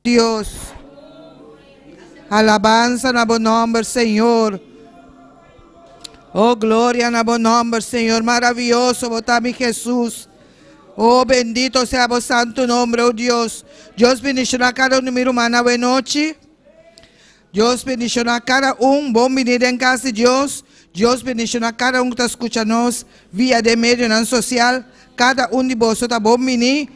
Dios. Alabanza na bom nombre, Senhor. Oh, glória na bom nombre, Senhor. Maravilhoso, botar mi Jesús. Oh, bendito sea vos santo nombre, oh Dios. Dios bendicionar cada número humano, buena noche. Dios bendicionar cada bom venir en casa de Dios. Dios bendicionar cada que está escuchando via de medio social. Cada de vosotros está bom venir.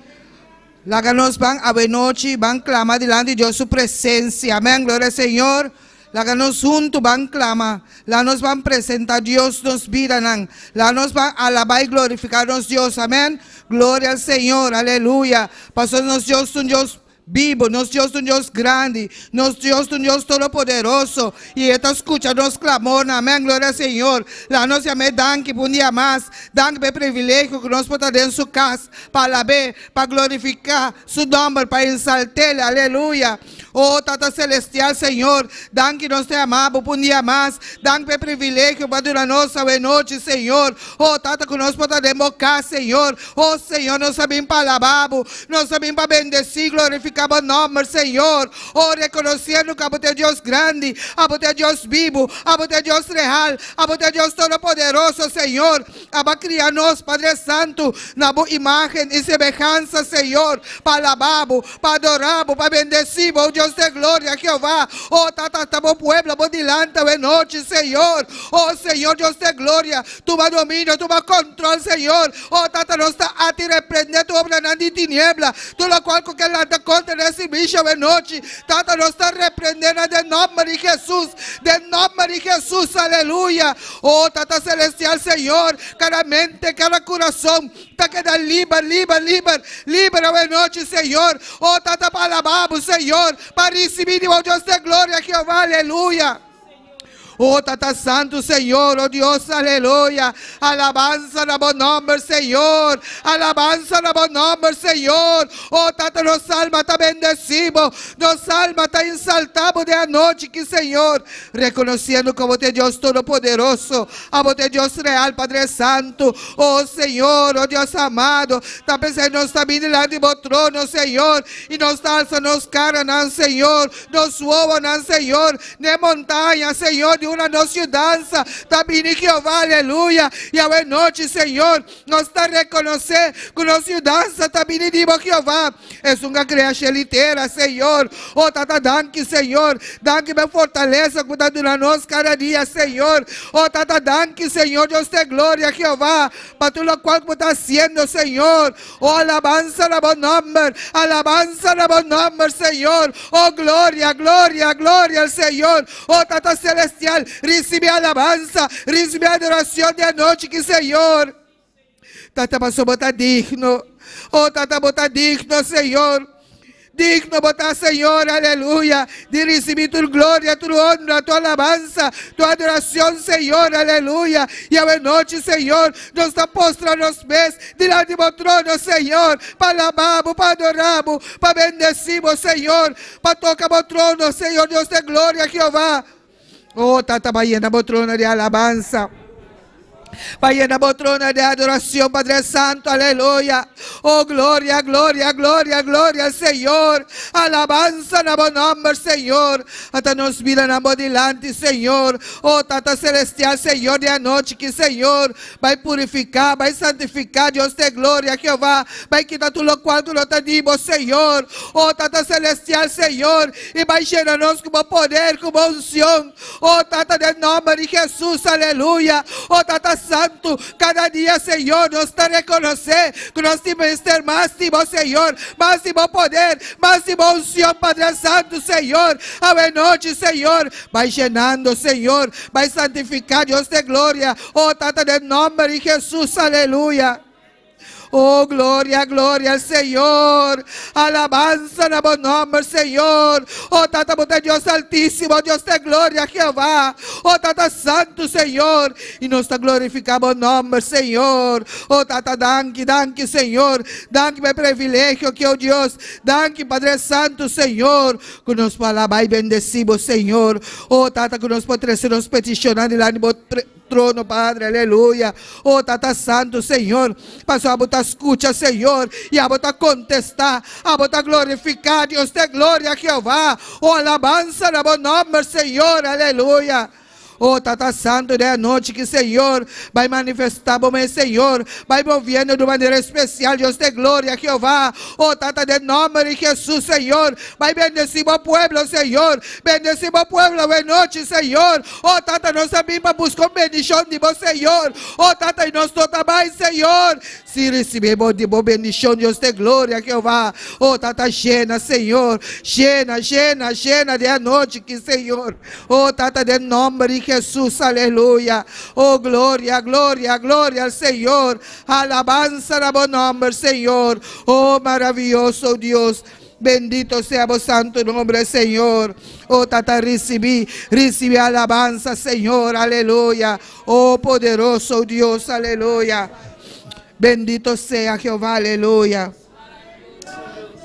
Láganos van a buena noche, van clamar delante de Dios su presencia. Amén, gloria al Señor. Láganos juntos van clamar. La nos van presentar Dios nos vida. La nos van alabar y glorificarnos Dios. Amén. Gloria al Señor. Aleluya. Pastor nos Dios un Dios vivo, nos Dios un Dios grande, nos Dios un Dios todopoderoso. Y esta escucha nos clamor, amén, gloria al Señor. La nos llame danke por un día más, danke por el privilegio que nos puede dar en su casa, para ver, para glorificar su nombre, para exaltarle, aleluya. Oh, Tata Celestial, Senhor, danke nos te amamos por un día más, danke por el privilegio para durar nossa noite, Senhor. Oh, Tata, que nos puede democar, Senhor. Oh, Senhor, nós sabemos para alabar, nós sabemos para bendecir, glorificar o nome, Senhor. Oh, reconhecendo que a você é Deus grande, a você é Deus vivo, a você é Deus real, a você é Deus todo-poderoso, Senhor. A criar-nos, Padre Santo, na boa imagem e semelhança, Senhor, para alabar, para adorar, para bendecir, oh Deus de glória, Jeová. Oh, Tata, bom pueblo, bom dilante, boa noite, Senhor. Oh, Senhor, Deus de glória, tu vai domínio, tu vai controle, Senhor. Oh, Tata, nós está a te repreender, tu obra de tiniebla, tu lo qual qualquer lado contra esse bicho, boa noite. Tata, nós está repreendendo de nome de Jesus, aleluia. Oh, Tata Celestial, Senhor, cada mente, cada coração, para quedar livre, boa noite, Senhor. Oh, Tata, para alabar, Senhor, para receber, oh Deus de glória, Jeová, aleluia. Oh, Tata Santo, Senhor, oh Dios, aleluya. Alabanza na bom nombre, Senhor. Alabanza na bom nombre, Senhor. Oh, Tata, nos alma está bendecido. Nos alma está exaltado de anoche, que Senhor, reconhecendo como te Deus Todo-Poderoso, a você Deus real, Padre Santo. Oh, Senhor, oh Deus amado, está pensando, nos está vindo lá de bom trono, Senhor, e nos alça, nos cara, não, Senhor, nos suova, não, Senhor, de montanha, Senhor, de uma nossa dança, está vindo Jeová, aleluia. E a boa noite, Senhor, nós está reconhecer que nossa dança está vindo de Jeová. É uma criação inteira, Senhor. Oh, Tata, danke, Senhor. Danke pela fortaleza que está dando nós cada dia, Senhor. Oh, Tata, danke, Senhor. Deus te glória, Jeová, para tudo o qual está haciendo, Senhor. Oh, alabanza na bom nome, alabanza na bom nome, Senhor. Oh, glória, glória, glória ao Senhor. Oh, Tata Celestial, recibe a alabanza, recibe a adoração de noite, que Senhor. Tata, passou botar digno. Oh, Tata, botar digno, Senhor. Digno botar, Senhor, aleluia, de receber tua glória, tua honra, tua alabanza, tua adoração, Senhor, aleluia. E a noite, Senhor, nós está postrando os pés diante do trono, Senhor, para alabar, para adorar, para bendecir, Senhor, para tocar o trono, Senhor, Deus de glória, Jeová. Oh, Tata, vai na trono de alabanza. Vai na trono de adoração, Padre Santo, aleluia. Oh, glória, glória, glória, glória, Senhor. Alabanza na bom nome, Senhor. Até nos vira na bom dilante, Senhor. Oh, Tata Celestial, Senhor, de anoite, que Senhor vai purificar, vai santificar, Deus de glória, Jeová. Vai quitar tudo o qual tu não te dimos, Senhor. Oh, Tata Celestial, Senhor. E vai cheirar-nos com poder, com unção. Oh, Tata, de nome de Jesus, aleluia. Oh, Tata Santo, cada dia, Senhor, nós está reconhecer que nós temos que ter mais de bom, Senhor, mais de bom poder, mais de bom unção, Padre Santo, Senhor. A noite, Senhor, vai llenando, Senhor, vai santificar, Deus de glória. Oh, Tata, de nome de Jesus, aleluia. Oh, glória, glória ao Senhor. Alabanza na bom nome, Senhor. Oh, Tata, bom Deus altíssimo, Deus de glória, Jeová. Oh, Tata Santo, Senhor. E nós te glorificamos o nome, Senhor. Oh, Tata, danke, danke, Senhor. Danke pelo privilégio que, oh Deus. Danke, Padre Santo, Senhor. Que nós alabar e bendecimos, Senhor. Oh, Tata, que nós podemos peticionar lá no trono, Padre, aleluya. Oh, Tata Santo, Señor, pasó a botar escucha, Señor, y a botar contestar, a botar glorificar, Dios de gloria, Jehová. Oh, alabanza a buen nombre, Señor, aleluya. Oh, Tata Santo, de noite que, Senhor, vai manifestar, bom Senhor, vai movendo de maneira especial, Deus de glória, Jeová. Oh, Tata, de nome de Jesus, Senhor, vai bendecir o povo, Senhor, bendecir o povo, boa noite, Senhor. Oh, Tata, nós também para buscar bendição de você, Senhor. Oh, Tata, e nós também, Senhor, se recebemos de boa bendição, Deus de glória, Jeová. Oh, Tata, llena, Senhor, llena de noite que, Senhor. Oh, Tata, de nome de Jesús, aleluya. Oh, gloria, gloria, gloria al Señor. Alabanza a buen nombre, Señor. Oh, maravilloso Dios. Bendito sea vos santo nombre, Señor. Oh, Tata, recibí alabanza, Señor, aleluya. Oh, poderoso Dios, aleluya. Bendito sea Jehová, aleluya.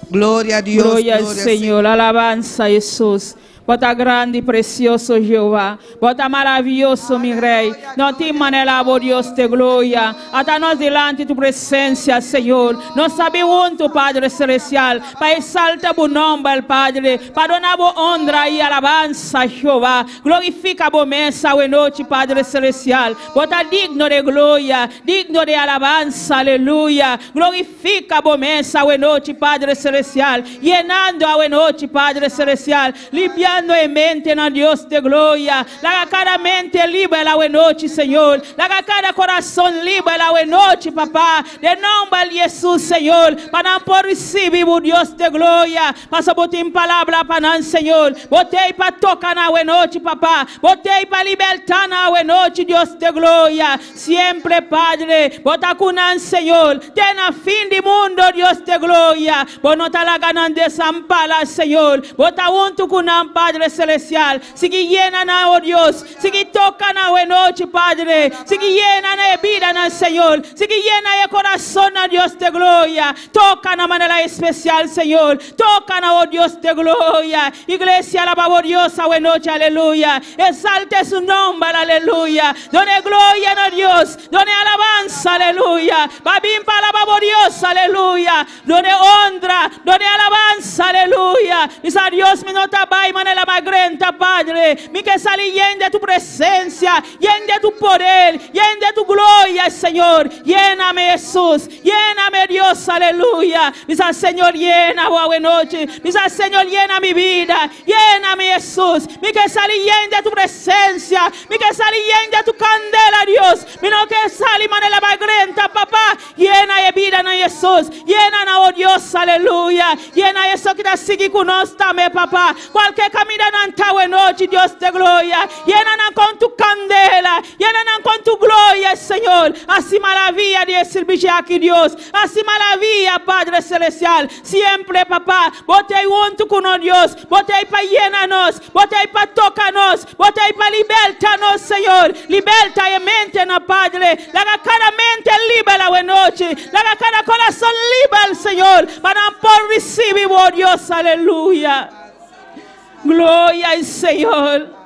Gloria a Dios. Gloria al Señor, alabanza a Jesús. Bota grande e precioso Jeová. Bota maravilhoso, meu Rei. Não tem maneira, oh Deus de glória. Até nós delante de tua presença, Senhor. Nós sabemos tu Padre Celestial. Para exaltar o nome, Padre. Para donar a honra e alabança, Jeová. Glorifica a mesa, o noite, Padre Celestial. Bota digno de glória, digno de alabança, aleluia. Glorifica a mesa, o noite, Padre Celestial. Llenando a noite, Padre Celestial. Limpiando en mente, na Dios de gloria. La cada mente libre la noche, Señor. La cada corazón libre la noche, papá. De nombre de Jesús, Señor. Para por recibir, Dios de gloria. Pasa botar en palabra para Señor. Botei para tocar na noche, papá. Botei para libertar na noche, Dios de gloria. Siempre, Padre. Bota con Señor. Ten a fin de mundo, Dios de gloria. Bueno, ta la ganan desampara, Señor. Bota junto con Padre Celestial, sigue llena na, oh Dios, sigue toca na noche, Padre, sigue llena na vida na Señor, sigue llena de corazón na Dios de gloria, toca na manera especial, Señor, toca na, oh Dios de gloria, iglesia, alaba, oh Dios, a noche, aleluya, exalte su nombre, aleluya, done gloria a Dios, done alabanza, aleluya, babín para alaba, oh Dios, aleluya, done honra, done alabanza, aleluya, dice a Dios, mi nota va y manera magrenta, Padre, mi que salí lleno de tu presencia, lleno de tu poder, lleno de tu gloria, Señor. Lléname, Jesús, lléname, Dios, aleluya. Dice al Señor, llena, buena noche. Dice al Señor, llena mi vida, lléname, Jesús. Mi que salí lleno de tu presencia, mi que salí lleno de tu candela, Dios. Mi no que salí manera magrenta, papá, llena de vida, no Jesús. Llena, oh Dios, aleluya. Llena eso que te sigue con nosotros también, papá. Cualquier camino en noche, Dios de gloria. Llenan con tu candela, llenan con tu gloria, Señor. Así maravilla de servir aquí, Dios. Así maravilla, Padre Celestial. Siempre, papá, botei junto con Dios. Botei para llenarnos, botei para tocarnos, botei para libertarnos, Señor. Liberta en mente, na Padre. La cada mente libre la noche. La cada corazón libre, Señor. Para por recibir, oh Dios, aleluya. Gloria al Señor.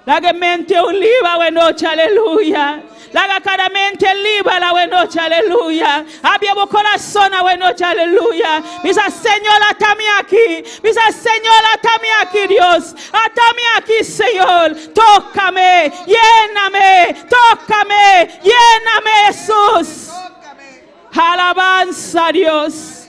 La mente oliva, buena noche, aleluya. La cara mente libre, la buena noche, aleluya. Abia mi corazón, buena noche, aleluya. Misa Señor, atame aquí. Misa Señor, atame aquí, Dios. Atame aquí, Señor. Tócame, lléname, tócame, lléname, Jesús. Alabanza a Dios.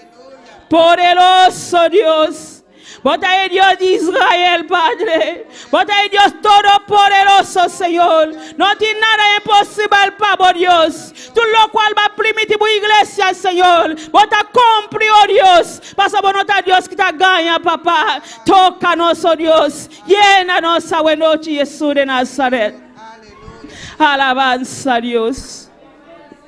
Poderoso Dios. Bota ahí Dios de Israel, Padre. Bota ahí Dios todopoderoso, Señor. No tiene nada imposible, para Dios. Tú lo cual va a permitir tu iglesia, Señor. Bota compre, oh Dios. Pasa por nota Dios que te gana, papá. Tócanos, oh Dios. Llénanos a buena noche, Jesús de Nazaret. Alabanza a Dios.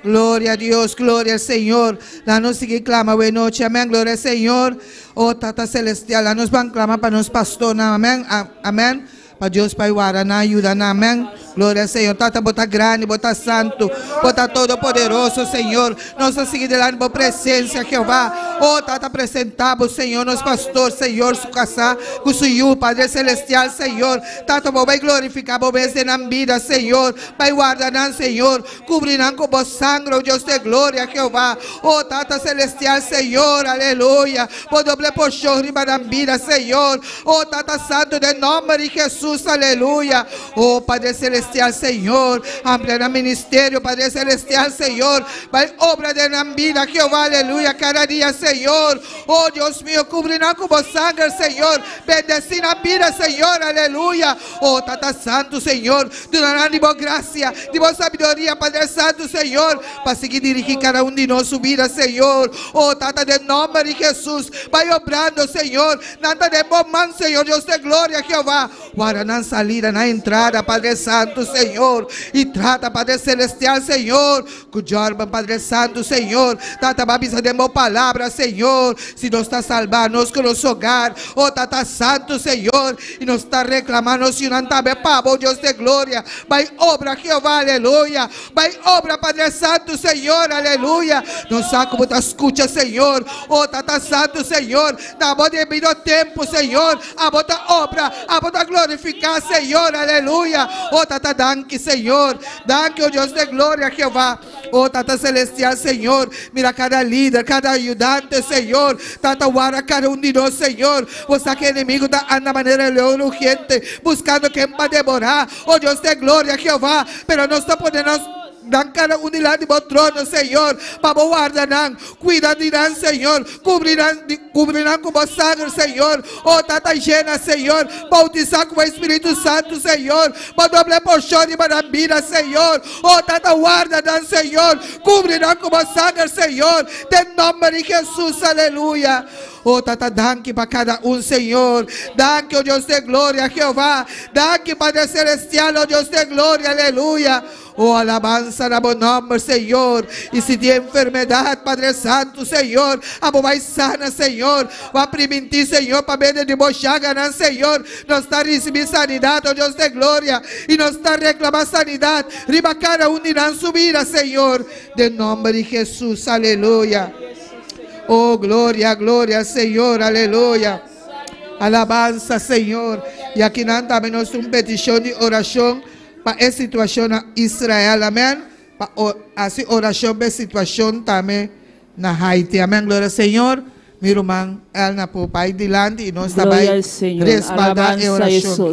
Gloria a Dios, gloria al Señor. La nos sigue clama, buena noche, amén, gloria al Señor. Oh, Tata Celestial, la nos van clama para nos pastor, amén, amén. Para Dios, para ayudar, ayuda, amén. Glória, Senhor. Tata, bota grande, bota santo, bota todo poderoso, Senhor. Nossa seguida lá na presença, Jeová. Oh, Tata, apresentamos, Senhor, nosso pastor, Senhor, su casa, com su Padre Celestial, Senhor. Tata, vai glorificar, vai ser na vida, Senhor. Vai guardar, Senhor. Cobrirão com vossa sangue, oh Deus de glória, Jeová. Oh, Tata Celestial, Senhor, aleluia. Por doble porção, riba na vida, Senhor. Oh, Tata Santo, de nome de Jesus, aleluia. Oh, Padre Celestial, Senhor, amplia no ministério, Padre Celestial, Senhor, vai obra de na vida, Jeová, aleluia, cada dia, Senhor. Oh, Deus mío, cobrirá com vossa sangue, Senhor, bendecir na vida, Senhor, aleluia. Oh, Tata Santo, Senhor, donará de boa graça, de boa sabedoria, Padre Santo, Senhor, para seguir dirigir cada de nossa vida, Senhor. Oh, Tata, de nome de Jesus, vai obrando, Senhor, nada de bom man, Senhor, Deus de glória, Jeová. Guarda na salida, na entrada, Padre Santo, Senhor, e trata, Padre Celestial, Senhor, cuidar, Padre Santo, Senhor, Tata, babisa de boa palavra, Senhor, se nos está salvando, nos com nosso hogar, oh, Tata Santo, Senhor, e nos está reclamando, se não está bem, pavo, Deus de glória, vai obra, Jeová, aleluia, vai obra, Padre Santo, Senhor, aleluia, nos saco, bota escucha, Senhor, oh, Tata Santo, Senhor, na boa devido tempo, Senhor, a bota obra, a bota glorificar, Senhor, aleluia. Oh, Tata, danke, Senhor. Danke, oh Deus de glória, Jeová. Oh, Tata Celestial, Senhor. Mira cada líder, cada ajudante, Senhor. Tata, guarda cada de nós, Senhor. Você que inimigo da anda maneira leão urgente, buscando quem vai devorar. Oh, Deus de glória, Jeová. Pero não está podendo dan cada unidad de bom trono, Senhor, para guardarán, cuidarán, Senhor, cubrirán com vos sangue, Senhor, oh, Tata llena, Senhor, bautizar com o Espírito Santo, Senhor, para doble porção de maravilha, Senhor, oh, Tata guardarán, Senhor, cubrirán com vos sangue, Senhor, em nome de Jesus, aleluia. Oh, Tata, danke para cada Senhor. Danke, oh Deus de glória, Jeová. Danke, Padre Celestial, oh Deus de glória, aleluia. Oh, alabanza na bom nome, Senhor. E se tem enfermidade, Padre Santo, Senhor, a vai sana, Senhor. Vai permitir, Senhor, para ver de bochaga, Senhor. Nós está recebendo sanidade, oh Deus de glória. E nós está reclamando sanidade. Riba cada irá subir, Senhor. De nome de Jesus, aleluia. Oh, glória, glória, Senhor, aleluia. Alabanza, Senhor. E aqui nós também nós temos petição de oração para essa situação na Israel, amém? Para essa oração para a situação também na Haiti, amém? Glória ao Senhor. Meu irmão, ela na pai dilante e nós também respaldar a oração.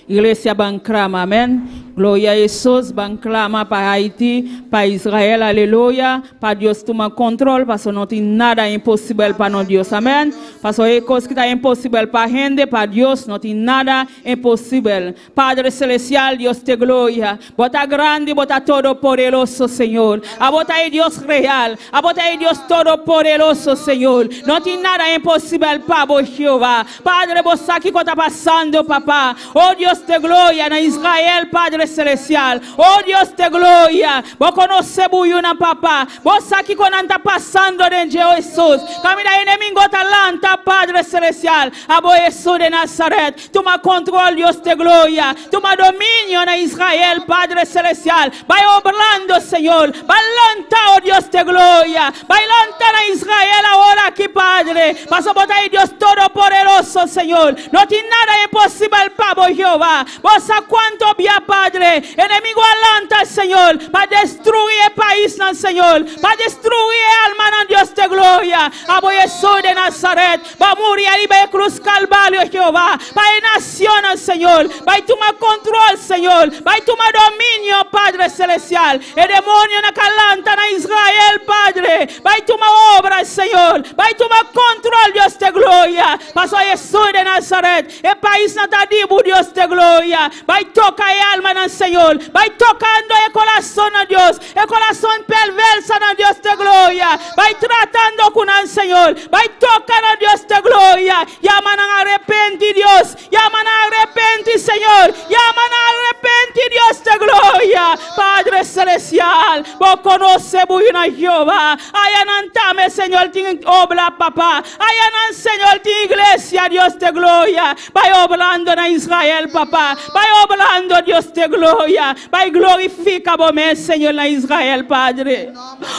Igreja banclama, amém. Glória a Jesus, banclama para Haiti, para Israel, aleluia. Para Deus tomar controle, porque não tem nada impossível para nós, Deus, amém. Porque é coisa que está impossível para a gente, para Deus não tem nada impossível. Padre Celestial, Deus te glória. Bota grande, bota todo poderoso, Senhor. A bota aí Deus real, a bota aí Deus todo poderoso, Senhor. Não tem nada impossível para vos, Jeová. Padre, você aqui que está passando, papá. Oh Deus de glória, na Israel, Padre Celestial. Oh Deus de glória. Vos conhecemos una, papá. Vos aqui quando está passando de Jesus. Camina inimigo talanta, Padre Celestial. A vos Jesus de Nazaret. Toma controle, Deus de glória. Toma dominio na Israel, Padre Celestial. Vai obrando, Senhor. Vai lançar, oh Deus de glória. Vai lançar na Israel agora aqui, Padre. Passa a botar aí Deus todo poderoso, Senhor. Não tem nada impossível para vos, Jehová. Vos a quanto via, Padre. Enemigo alanta, Senhor. Para destruir el país, Senhor. Para destruir alma, Dios de gloria. A vos Jesus de Nazaret. Va morir ali na cruz Calvario, Jehová. Para nación, Senhor. Vai tomar controle, Senhor. Vai tomar dominio, Padre Celestial. El demonio na calanta na Israel, Padre. Vai tomar obra, Senhor. Vai tomar controle, Dios de gloria. Pasó Jesus de Nazaret. El país não está vivo, Dios de gloria. Vai tocar a alma, Senhor. Vai tocando el corazón, Dios. El corazón perverso, Dios de gloria. Vai tratando con el Señor. Vai tocar, Dios de gloria. Llaman a arrepentir, Dios. Llaman a arrepentir, Señor. Llaman a arrepentir. arrepenti, Dios de gloria. Padre celestial, vos conoces muy bien Jehová. Ayanantame, Señor, tin obra, papá. Ayanan, Señor, tin iglesia, Dios de gloria. Vaya obrando en Israel, papá. Vaya obrando, Dios de gloria. Vaya glorifica vos, Señor, en Israel, Padre.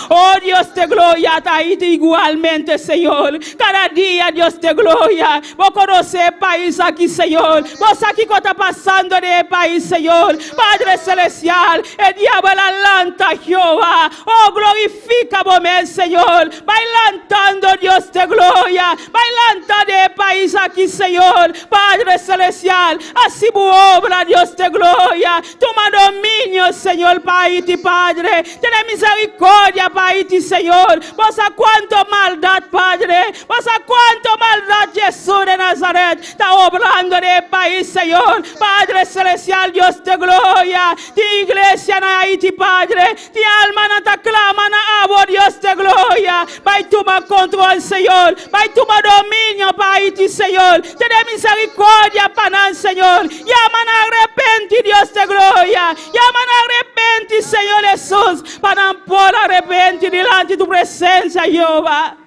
Oh, Dios de gloria, Tahiti igualmente, Señor. Cada día, Dios de gloria. Vos conoces el país aquí, Señor. Vos aquí que está pasando en el país, Señor. Padre celestial, el diablo alanta, Jehová. Oh, glorifica vos, Señor. Bailantando, Dios de gloria. Bailantando el país aquí, Señor. Padre celestial, así tu obra, Dios de gloria. Toma dominio, Señor, para ti, Padre. Ten misericordia para ti, Señor. Vos a cuánto maldad, Padre. Vos a cuánto maldad, Jesús de Nazaret. Está obrando en el país, Señor. Padre celestial, Dios de gloria. Ti iglesia en Haití, Padre. Ti alma no te clama, no, Dios de gloria. Vai toma control, Señor. Vai toma dominio para Haití, Señor. Ten misericordia para el Señor. Llaman a arrepentir, Dios de gloria. Llaman a arrepentir, Señor Jesús. Para por arrepentir delante de tu presencia, Jehová.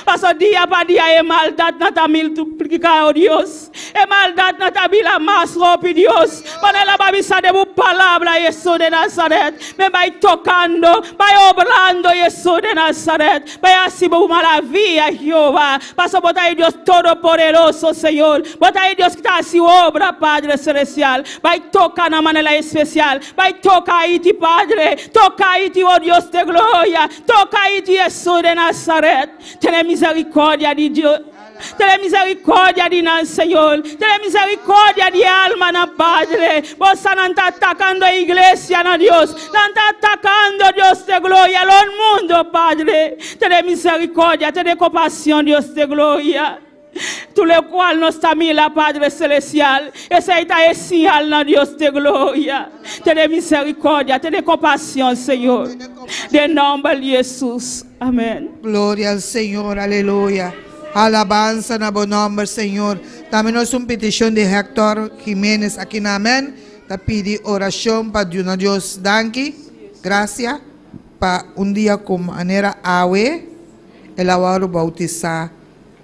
Paso día para día, maldad no te multiplica, oh Dios. Maldad no te vila más rápido, Dios. Para la babisa de tu palabra, Jesús de Nazaret. Me va tocando, va obrando, Jesús de Nazaret. Va así por maravilla, Jehová. Paso por ahí, Dios todopoderoso, Señor. Por ahí, Dios que está así obra, Padre celestial. Va tocar de manera especial. Va tocar ahí, Padre. Toca ahí, oh Dios de gloria. Toca ahí, Jesús de Nazaret. Ten misericordia de Dios. Ten misericordia de nós, Señor. Ten misericordia de alma, na Padre. Vos no está atacando a iglesia, na Dios. No está atacando, Dios de gloria, al mundo, Padre. Ten misericordia, ten compasión, Dios de gloria. Tú le cual no está mila, Padre celestial. Ese está esencial, na Dios de gloria. Ten misericordia, ten compasión, Señor. De nombre de Jesús. Amén. Gloria al Señor, aleluya. Alabanza en buen nombre, Señor. También es una petición de Héctor Jiménez aquí en Amén. Te pide oración para Dios. Danke. Gracias. Para un día con manera ave. El agua bautizar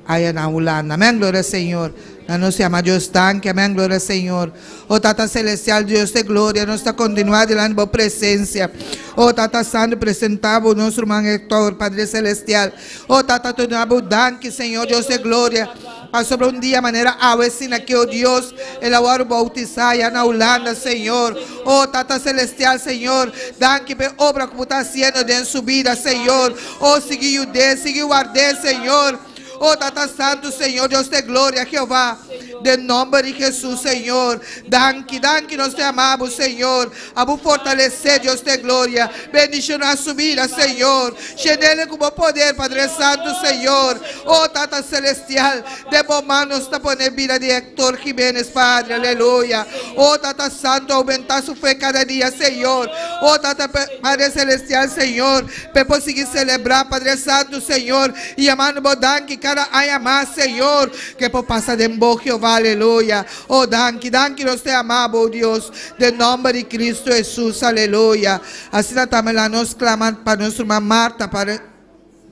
allá en Holanda. Amén, gloria al Señor. Nos llama Dios, danke, amén, gloria al Señor. Oh Tata Celestial, Dios de gloria, nos está continuando delante de tu presencia. Oh Tata Santo, presentamos nuestro hermano Héctor, Padre Celestial. Oh Tata, te damos danke, Señor, Dios de gloria. Para sobre un día, manera avecina que, oh Dios, el agua bautizar allá en Holanda, Señor. Oh Tata Celestial, Señor, danke por obra que está haciendo en su vida, Señor. Oh, sigue ayudar, sigue guardar, Señor. Oh, Tata Santo, Señor, Dios de gloria, Jehová. De nombre de Jesús, Señor. Danke, danke, nos te amamos, Señor. A fortalecer, Dios de gloria. Bendición a su vida, Señor. Llenele como poder, Padre Santo, Señor. Oh, Tata Celestial. De momento está poner vida de Héctor Jiménez, Padre. Aleluya. Oh, Tata Santo, aumentar su fe cada día, Señor. Oh, Tata Padre Celestial, Señor. Para conseguir celebrar, Padre Santo, Señor. Y amando, danke, cada haya más, Señor. Que por pasar de Jehová, aleluya. Oh, danke, danke, nos te amamos, oh Dios. De nombre de Cristo Jesús, aleluya. Así también nos claman para nuestra hermana Marta, para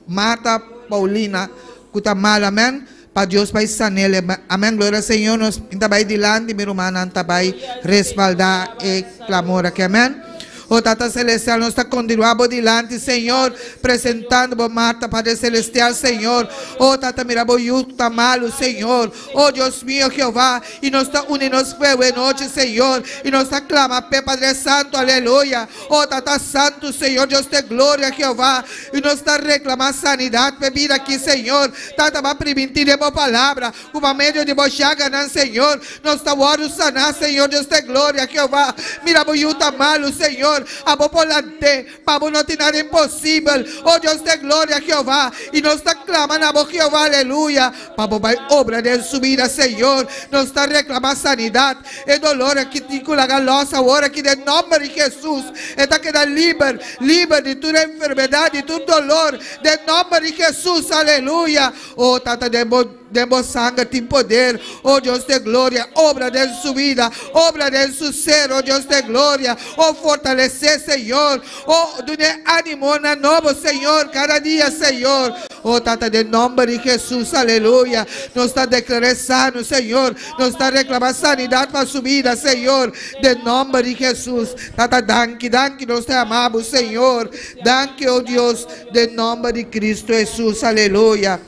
Marta Paulina, que está mal, amén. Para Dios vai sanar, amén, gloria al Señor. Nos vai delante, mi hermana, vai respaldar el clamor aquí, amén. Oh, Tata Celestial, nos está continuando delante, Señor, presentando a Marta, Padre Celestial, Señor. Oh, Tata, mira, está malo, Señor. Oh, Dios mío, Jehová, y nos está uniendo fuego en noche, Señor, y nos está clamando, Padre Santo, aleluya. Oh, Tata Santo, Señor, Dios de gloria, Jehová, y nos está reclamando sanidad, bebida aquí, Señor. Tata, va a permitir a palavra, como medio de bochaga, Señor. Nos está orando sanar, Señor, Dios de gloria, Jehová. Mira, está malo, Señor. Abo polante, Pabo no tiene nada imposible. Oh Dios de gloria, Jehová. Y nos está clamando a Jehová, aleluya. Pabo va obra de su vida, Señor. Nos está reclamando sanidad. El dolor aquí, tico la galosa, ahora aquí de nombre de Jesús. Está queda libre, libre de toda enfermedad, de todo dolor. De nombre de Jesús, aleluya. Oh, Tata de demos sangre, sin poder, oh Dios de gloria, obra en su vida, obra en su ser, oh Dios de gloria, oh fortalecer, Señor, oh dune ánimo nuevo, Señor, cada día, Señor, oh tata, en nombre de Jesús, aleluya, nos está declarando sano, Señor, nos está reclamando sanidad para su vida, Señor, de nombre de Jesús, tata, danke, nos te amamos, Señor, danke, oh Dios, de nombre de Cristo Jesús, aleluya.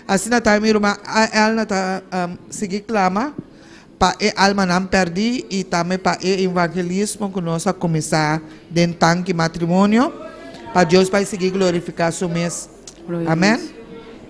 Assim na time irmã, ela tá seguir clama para a alma não perder e também para o evangelismo que nós a começar dentro tanque matrimônio, para Deus vai seguir glorificar seu mês. Amém.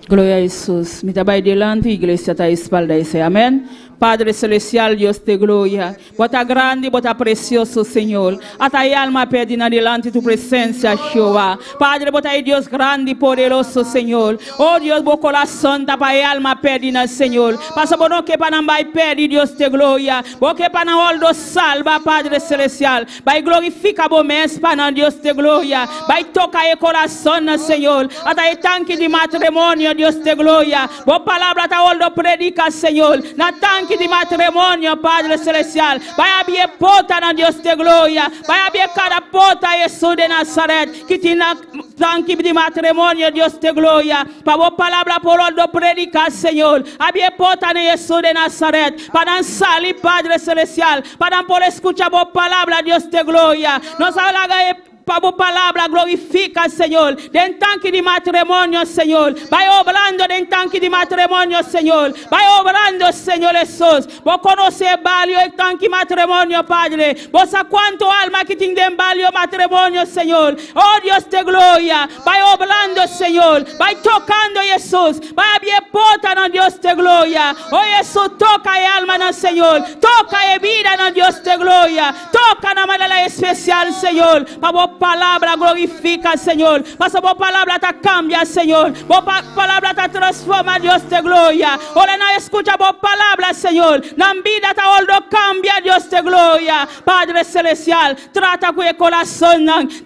Glória a Jesus. Me trabalho delante, igreja está espalda esse. Amém. Padre Celestial, Dios de gloria, bota grande, bota precioso, Señor. Hasta ahí alma perdida delante de tu presencia, Jehová. Padre, bota ahí Dios grande y poderoso, Señor. Oh Dios, bo corazón, tapa ahí alma perdida, Señor. Pasa por no que para no vai perder, Dios de gloria. Porque para no oldo salva, Padre Celestial. Vai glorifica bo mes, para Dios de gloria. Vai toca el corazón, Señor. Hasta ahí tanque de matrimonio, Dios de gloria. Bo palabra ta oldo predica, Señor. Na tanque de matrimonio, Padre Celestial. Vai abrir porta na Deus de glória. Vai abrir cada porta, Jesus de Nazaret. Que tem na tanque de matrimônio, Deus de glória. Para a palavra por onde predicar, Senhor. Abrir porta na Jesus de Nazaret. Para salir, Padre Celestial. Para poder escuchar a palavra, Deus de glória. Nos alaga para a palavra glorifica, Senhor. Den tanque de matrimônio, Senhor. Vai obrando den tanque de matrimônio, Senhor. Vai obrando, Senhor Jesus. Vou conhecer balio e tanque matrimônio, Padre. Vou saber quanto alma que tem den balio matrimônio, Senhor. Oh Deus de glória. Vai obrando, Senhor. Vai tocando, Jesus. Vai abrir porta no Deus de glória. Oh Jesus, toca a alma no Senhor. Toca a vida no Deus de glória. Toca na maneira especial, Senhor. Para palavra glorifica, Senhor. Passa a palavra te cambia, Senhor. A palavra te transforma, Deus de glória. Ora na escuta a palavra, Senhor. Na vida te oldo cambia, Deus de glória. Padre Celestial, trata com o coração,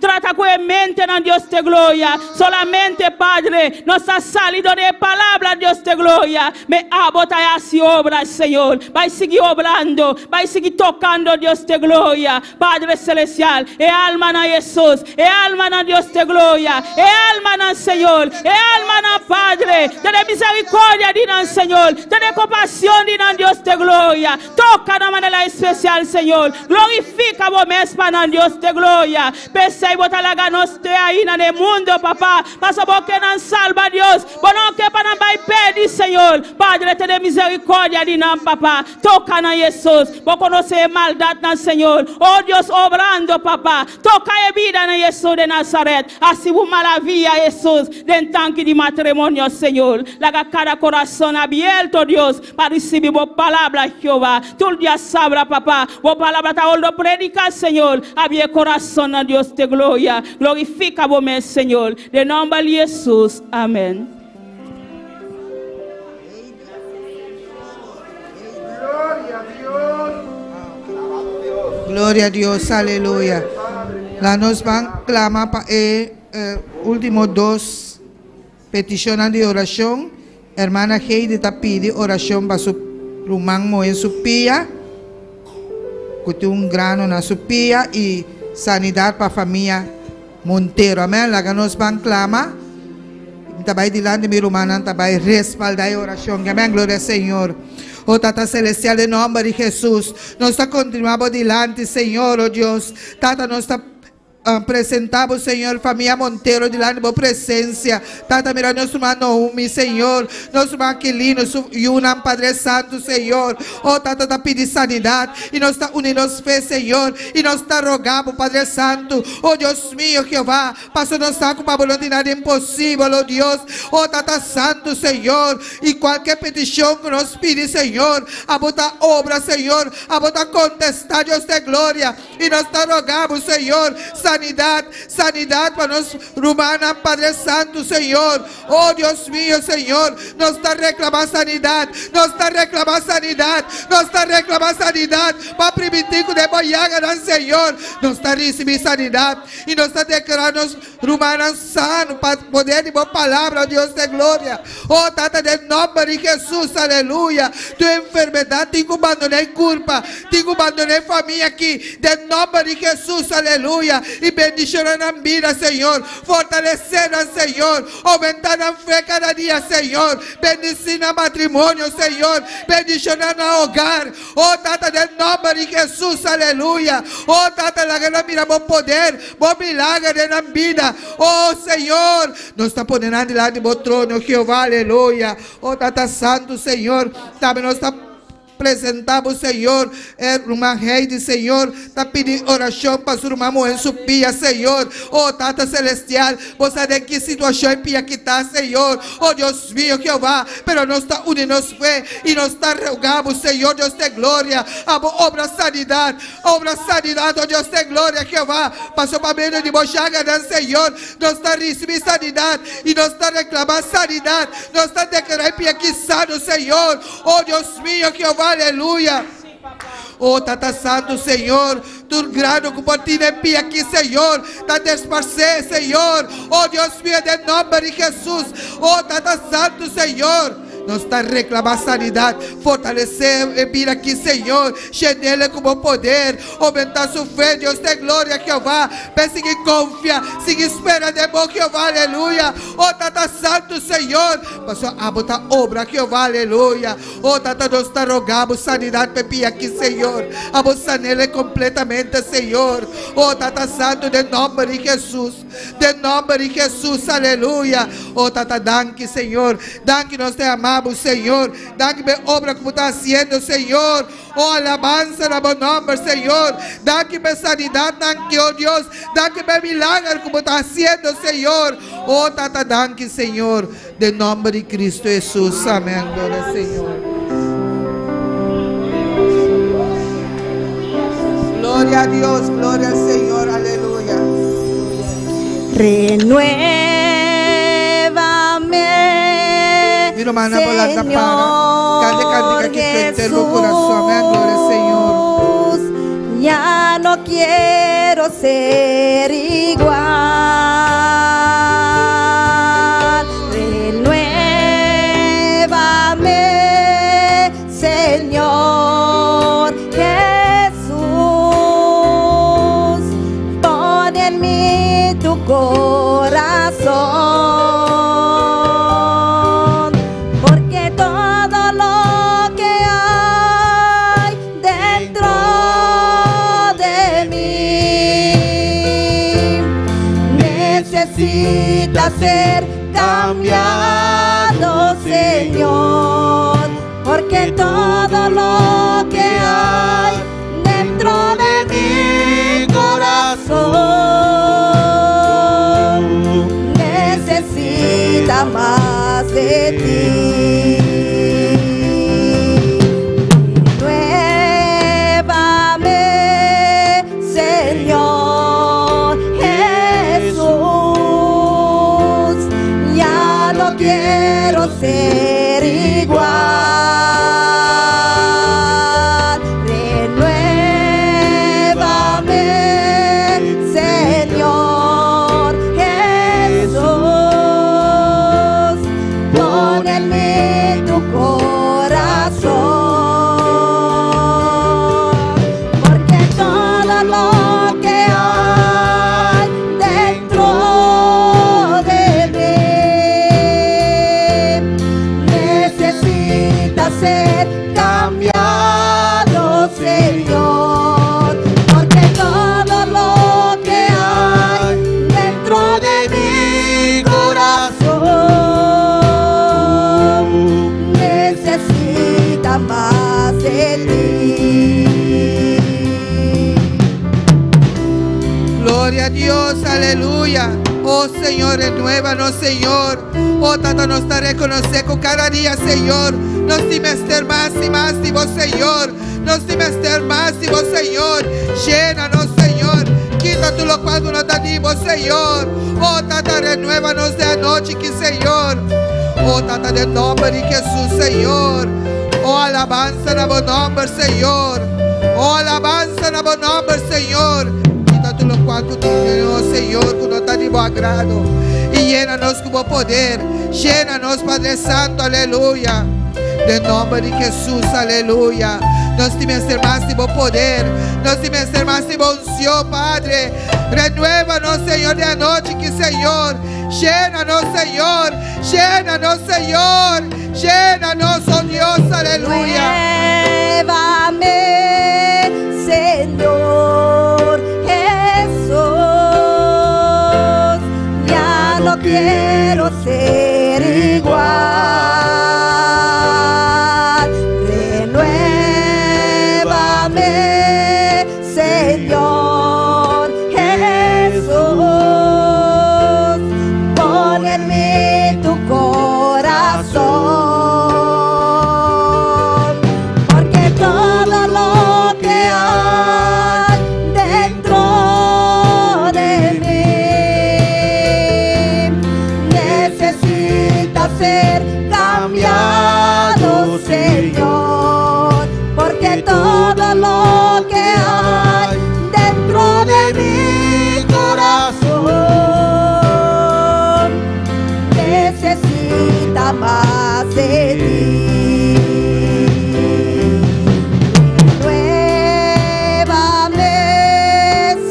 trata com a mente, Deus de glória. Solamente, Padre, nossa salida de palavra, Deus de glória. Me abota assim obra, Senhor. Vai seguir obrando, vai seguir tocando, Deus de glória. Padre Celestial, e alma na Jesus. E alma na Deus de glória. E alma na Senhor. E alma na Padre. Tem misericórdia de nós, Senhor. Tem compaixão de nós, Deus de glória. Toca na maneira especial, Senhor. Glorifica o mês para Deus de glória. Pensei botar lá nós te aí no mundo, papá. Passa porque não salva Deus. Bono que para não vai perder, Senhor. Padre, tem misericórdia de nós, papá. Toca na Jesus. Vou conhecer maldade na Senhor. Oh Deus, obrando, papá. Toca a vida na Jesus de Nazaret. Assim uma maravilha, Jesus, dentro tanque de matrimônio, Senhor. Laga cada coração aberto, Deus, para receber a palavra, Jeová. Todo dia sabra, papá. A palavra está olhando predicar, Senhor. Abre coração, Deus de glória. Glorifica o meu Senhor. De nome de Jesus. Amém. Glória a Deus, aleluia. Lá nos vamos clamar para último dos peticiones de oración. Hermana Heidi está pide oración para su rumán en su pía, que tiene un grano en su pía y sanidad para familia Montero. Amén. La que nos van clamar. Tabay dilante mi rumana, tabay respaldar oración. Amén. Gloria al Señor. Oh Tata Celestial, en nombre de Jesús, nos está continuando delante, Señor, oh Dios. Tata, nos está presentamos, Senhor, família Montero, delante da tua presença. Tata, mira, nosso irmão Senhor, nosso irmão Aquilino, Yunam, Padre Santo, Senhor. Oh, Tata, tá pedindo sanidade, e nós está unindo os pés, Senhor, e nós está rogando, Padre Santo, oh Deus meu, Jeová, passou nós está com uma vontade impossível, oh Deus, oh Tata Santo, Senhor, e qualquer petição que nós pedimos, Senhor, a botar obra, Senhor, a botar contestar, Deus de glória, e nós está rogando, Senhor, sanidad, sanidad para los rumanos, Padre Santo, Señor. Oh Dios mío, Señor, nos está reclamando sanidad, nos está reclamando sanidad, nos está reclamando sanidad para permitir que debamos llegar, Señor, nos está recibiendo sanidad y nos está declarando rumanos sanos para poder de boa palavra, oh Dios de gloria. Oh, Tata, del nombre de Jesús, aleluya. Tu enfermedad, te abandoné culpa, te abandoné familia aquí, del nombre de Jesús, aleluya. Y bendición en la vida, Señor, fortalecer al Señor, aumentar la fe cada día, Señor, bendecir el matrimonio, Señor, bendición en el hogar. Oh, Tata, del nombre de Jesús, aleluya. Oh, Tata, la gran mira, bom poder, bom milagre en la vida. Oh, Señor, nos está poniendo delante do trono, Jehová, aleluya. Oh, Tata Santo, Señor, também nos está apresentamos, Senhor, uma rei de Senhor, está pedindo oração para sua irmã em sua pia, Senhor. Oh, Tata Celestial, você de que situação pia que está, Senhor. Oh, Deus mío, Jeová, pero nós está unindo fé e nós está rogando, Senhor, Deus de glória, obra sanidade, oh Deus de glória, Jeová, passou para meio de bochaga, Senhor, nós está recebendo sanidade e nós está reclamando sanidade, nós está declarando pia que sano, Senhor. Oh, Deus mío, Jeová, aleluia. Oh, Tata Santo, Senhor, tu grado que por ti de pie aqui, Senhor, está desparcer, Senhor. Oh, Deus mío, de nome de Jesus. Oh, Tata Santo, Senhor, nos está reclamando sanidade, fortalecer e vir aqui, Senhor, cheio com poder, aumentar sua fé, Deus de glória, Jeová, pense que confia, siga espera de bom, Jeová, aleluia. Oh, Tata Santo, Senhor, passou a botar obra, Jeová, aleluia. Oh, Tata, nós está rogando sanidade para vir aqui, Senhor, a botar nele completamente, Senhor. Oh, Tata Santo, de nome de Jesus, aleluia. Oh, Tata, danke, Senhor, danke, nós te amamos, Senhor, dá-me obra como está haciendo, Senhor. Oh, alabanza a bom nome, Senhor. Dá-me sanidade, dá-me, oh Deus, dá-me milagre como está haciendo, Senhor. Oh, Tata, dá-me, Senhor, de nome de Cristo Jesus. Amém, glória, Senhor. Glória a Deus, glória ao Senhor, aleluia. Señor Jesús, ya no quiero ser igual. Renuévame, Señor Jesús, pon en mí tu corazón. Necesita ser cambiado, Señor, porque todo lo que hay dentro de mi corazón necesita más de ti. Renuévame, Señor Jesús, ya no quiero ser igual. Renuévame, Señor Jesús, pon en mí tu corazón, porque todo lo que hay dentro de mí necesita ser cambiado, Señor, porque todo lo que hay dentro de mi corazón necesita más de ti. Glória a Deus, aleluia. Oh, Senhor, renuévanos, Senhor. Oh, Tata, nos está reconhecer com cada dia, Senhor. Nos dimester mais e mais de vós, Senhor. Nos dimester mais de vós, Senhor. Llena-nos, Senhor. Que Quita tú lo cual nos tenemos, Señor. Oh, Tata, renuévanos de anoche, que Señor. Oh, Tata, del nombre de Jesús, Señor. Oh, alabanza en el nombre, Señor. Oh, alabanza en el nombre, Señor. Quita tú lo cual tú tienes, Señor, que nos tenemos agrado. Y llénanos como poder. Llénanos, Padre Santo, aleluya. De nombre de Jesús, aleluya. Nos dime ser más de poder. Nos dime ser más de unción, Padre. Renuévanos, Señor, de anoche, que Señor. Llénanos, Señor. Llénanos, Señor. Llénanos, oh Dios, aleluya. Renuévame, Señor Jesús. Ya no quiero ser igual. Señor Jesús, pon en mí tu corazón, porque todo lo que hay dentro de mí necesita ser cambiado, Señor, porque todo lo que hay dentro de mi corazón necesita más de ti. Renuévame,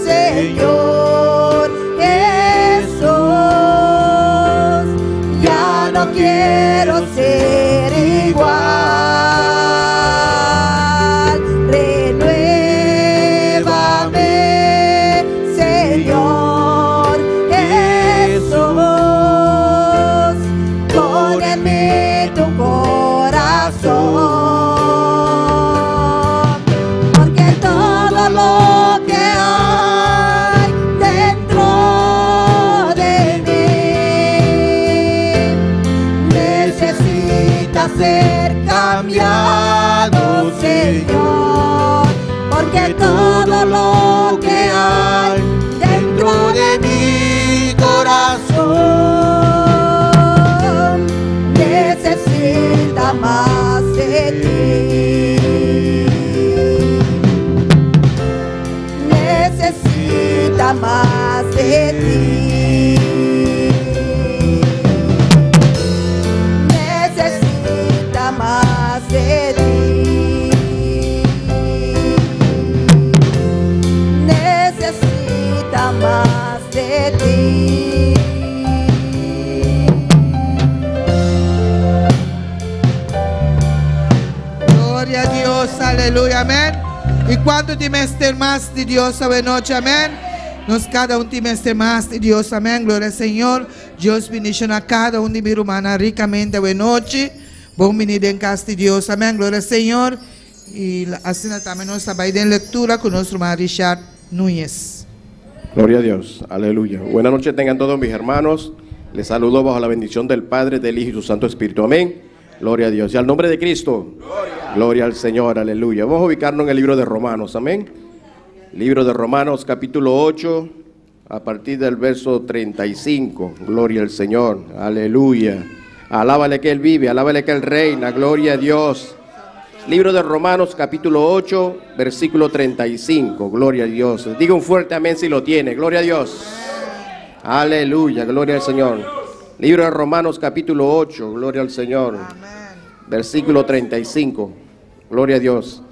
Señor Jesús, ya no quiero ser igual. Porque todo lo que hay dentro de mí necesita ser cambiado, Señor, porque todo lo que hay dentro de mi corazón necesita más de ti. Necesita más de ti. Necesita más de ti. Necesita más de ti. Gloria a Dios, aleluya, amén. Y cuando dimester más de Dios esta noche, amén. Nos cada un dimester más de Dios, amén. Gloria al Señor. Dios bendiga a cada un de mi hermana ricamente esta noche. Bom venir en casa de Dios, amén. Gloria al Señor. Y así también nos va a ir en lectura con nuestro hermano Richard Núñez. Gloria a Dios, aleluya. Buenas noches tengan todos mis hermanos. Les saludo bajo la bendición del Padre, del Hijo y su Santo Espíritu, amén. Gloria a Dios. Y al nombre de Cristo, gloria al Señor, aleluya. Vamos a ubicarnos en el libro de Romanos, amén. Libro de Romanos, capítulo 8, a partir del verso 35. Gloria al Señor, aleluya. Alábale que Él vive, alábale que Él reina, gloria a Dios. Libro de Romanos, capítulo 8, versículo 35. Gloria a Dios. Diga un fuerte amén si lo tiene. Gloria a Dios. Aleluya, gloria al Señor. Libro de Romanos, capítulo 8. Gloria al Señor. Versículo 35. Gloria a Dios.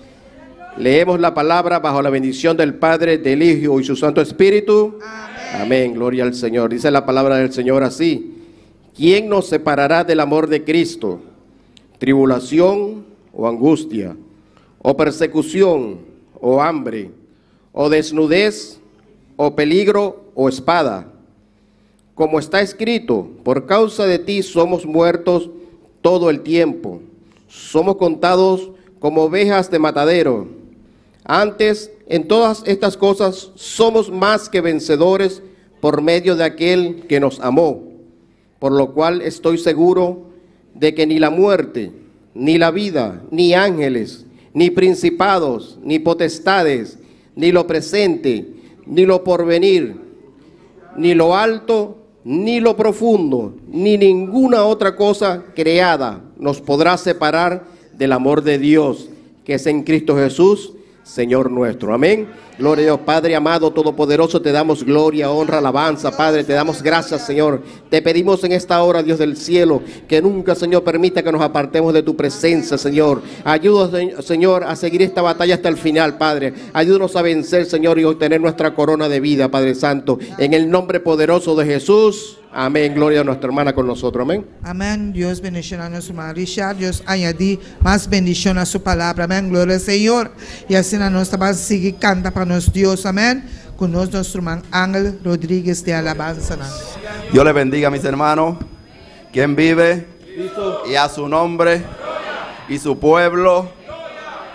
Leemos la palabra bajo la bendición del Padre, del Hijo y su Santo Espíritu. Amén. Gloria al Señor. Dice la palabra del Señor así: ¿quién nos separará del amor de Cristo? ¿Tribulación o angustia, o persecución, o hambre, o desnudez, o peligro, o espada? Como está escrito, por causa de ti somos muertos todo el tiempo. Somos contados como ovejas de matadero. Antes, en todas estas cosas, somos más que vencedores por medio de aquel que nos amó. Por lo cual estoy seguro de que ni la muerte, ni la vida, ni ángeles, ni principados, ni potestades, ni lo presente, ni lo porvenir, ni lo alto, ni lo profundo, ni ninguna otra cosa creada nos podrá separar del amor de Dios, que es en Cristo Jesús, Señor nuestro. Amén. Gloria a Dios. Padre amado, todopoderoso, te damos gloria, honra, alabanza. Padre, te damos gracias, Señor. Te pedimos en esta hora, Dios del cielo, que nunca, Señor, permita que nos apartemos de tu presencia, Señor. Ayúdanos, Señor, a seguir esta batalla hasta el final, Padre. Ayúdanos a vencer, Señor, y obtener nuestra corona de vida, Padre Santo. En el nombre poderoso de Jesús. Amén. Gloria a nuestra hermana con nosotros. Amén. Amén. Dios bendición a nuestro hermano Richard. Dios añadí más bendición a su palabra. Amén. Gloria al Señor. Y así a nuestra base sigue canta para nuestro Dios. Amén. Con nuestro hermano Ángel Rodríguez de alabanza. Dios le bendiga, mis hermanos. ¿Quién vive? Y a su nombre y su pueblo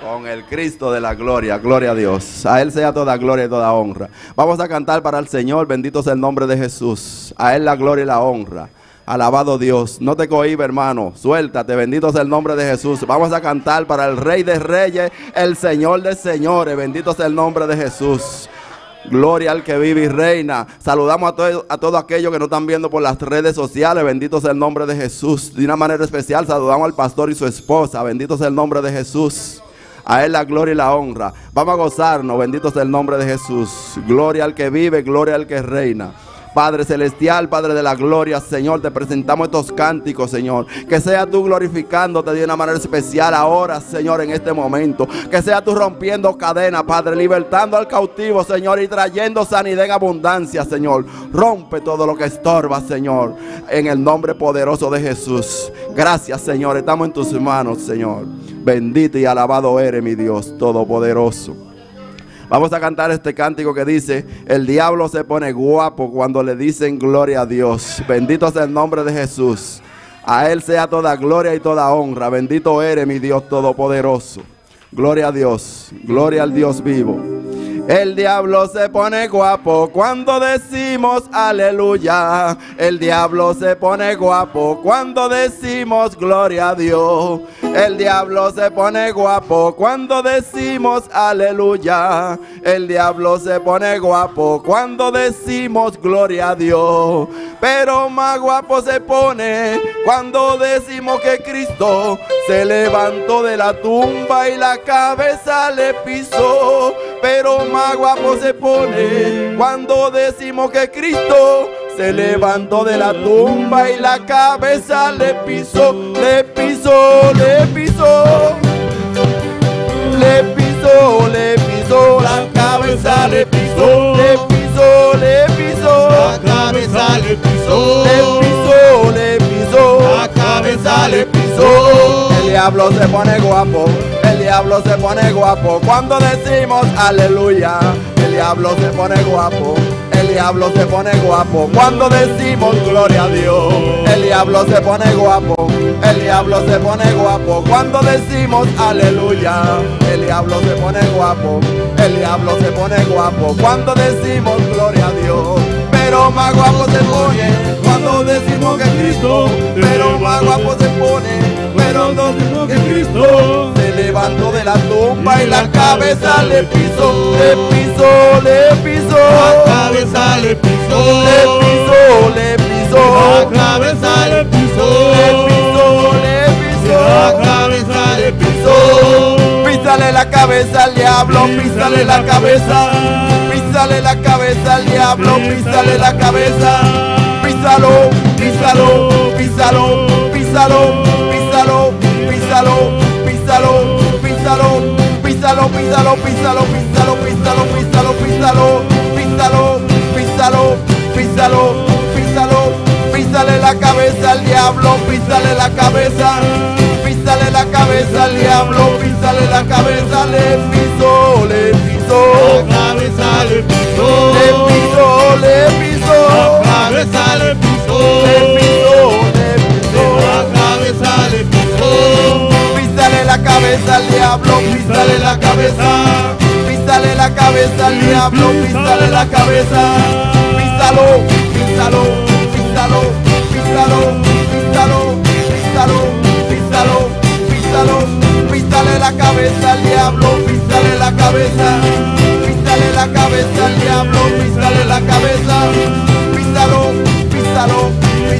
con el Cristo de la gloria. Gloria a Dios. A Él sea toda gloria y toda honra. Vamos a cantar para el Señor. Bendito sea el nombre de Jesús. A Él la gloria y la honra. Alabado Dios. No te cohibes, hermano. Suéltate. Bendito sea el nombre de Jesús. Vamos a cantar para el Rey de Reyes, el Señor de Señores. Bendito sea el nombre de Jesús. Gloria al que vive y reina. Saludamos a todos aquellos que nos están viendo por las redes sociales. Bendito sea el nombre de Jesús. De una manera especial saludamos al pastor y su esposa. Bendito sea el nombre de Jesús. A Él la gloria y la honra. Vamos a gozarnos. Bendito sea el nombre de Jesús. Gloria al que vive, gloria al que reina. Padre celestial, Padre de la gloria, Señor, te presentamos estos cánticos, Señor. Que sea tú glorificándote de una manera especial ahora, Señor, en este momento. Que sea tú rompiendo cadenas, Padre, libertando al cautivo, Señor, y trayendo sanidad en abundancia, Señor. Rompe todo lo que estorba, Señor, en el nombre poderoso de Jesús. Gracias, Señor, estamos en tus manos, Señor. Bendito y alabado eres, mi Dios todopoderoso. Vamos a cantar este cántico que dice: el diablo se pone guapo cuando le dicen gloria a Dios. Bendito sea el nombre de Jesús. A Él sea toda gloria y toda honra. Bendito eres, mi Dios todopoderoso. Gloria a Dios. Gloria al Dios vivo. El diablo se pone guapo cuando decimos aleluya. El diablo se pone guapo cuando decimos gloria a Dios. El diablo se pone guapo cuando decimos aleluya. El diablo se pone guapo cuando decimos gloria a Dios. Pero más guapo se pone cuando decimos que Cristo se levantó de la tumba y la cabeza le pisó. Pero más guapo se pone cuando decimos que Cristo se levantó de la tumba y la cabeza le pisó, le pisó, le pisó, le pisó, le pisó, la cabeza le pisó, le pisó, le pisó, la cabeza le pisó, le pisó, le pisó, la cabeza le pisó. El diablo se pone guapo. El diablo se pone guapo cuando decimos aleluya. El diablo se pone guapo. El diablo se pone guapo cuando decimos gloria a Dios. El diablo se pone guapo. El diablo se pone guapo cuando decimos aleluya. El diablo se pone guapo. El diablo se pone guapo cuando decimos gloria a Dios. Pero más guapo se pone cuando decimos que Cristo. Pero más guapo se pone cuando decimos que Cristo se levantó de la tumba y la cabeza le pisó, le pisó, le pisó, la cabeza le pisó, le pisó, le pisó, la cabeza le pisó, le pisó, le pisó, la cabeza le pisó. Písale la cabeza al diablo, písale la cabeza, písale la cabeza al diablo, písale la cabeza, písalo, písalo, písalo, písalo, písalo, písalo, písalo, písalo, písalo, písalo, písalo, písalo, písalo, písalo, písalo, písalo, písalo, písalo, písalo, písale la cabeza al diablo, písale la cabeza, písale la cabeza al diablo, písale la cabeza, le pisó, le pisó, la cabeza le pisó, le pisó, le pisó, la cabeza le pisó, le pisó, le pisó, la cabeza le pisó. Písale la cabeza al diablo, písale la cabeza, písale la cabeza al diablo, písale la cabeza, písalo, písalo, písalo, písalo, písalo, písalo, písalo, písalo, písale la cabeza al diablo, písale la cabeza, písale la cabeza al diablo,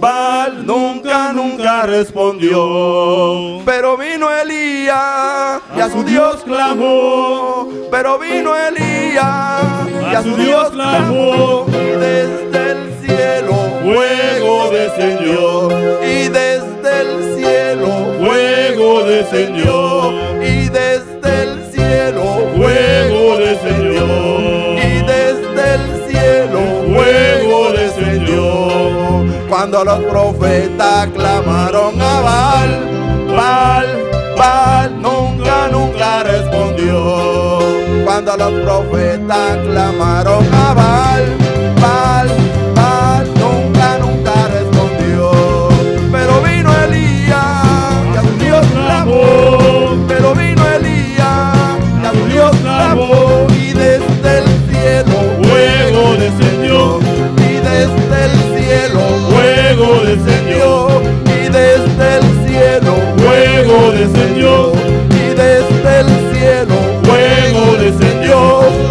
Baal nunca respondió. Pero vino Elías y a su Dios clamó. Pero vino Elías y a su Dios clamó. Desde el cielo fuego descendió. Y desde el cielo fuego descendió. Y desde el cielo fuego descendió. Y desde el cielo fuego descendió. Cuando los profetas clamaron a Baal nunca respondió. Cuando los profetas clamaron a Baal nunca respondió. Pero vino Elías y a su Dios clamó. Pero vino Elías y a su Dios clamó. Y desde el cielo fuego descendió. Y desde el cielo fuego descendió. Y desde el cielo fuego descendió. Y desde el cielo fuego descendió.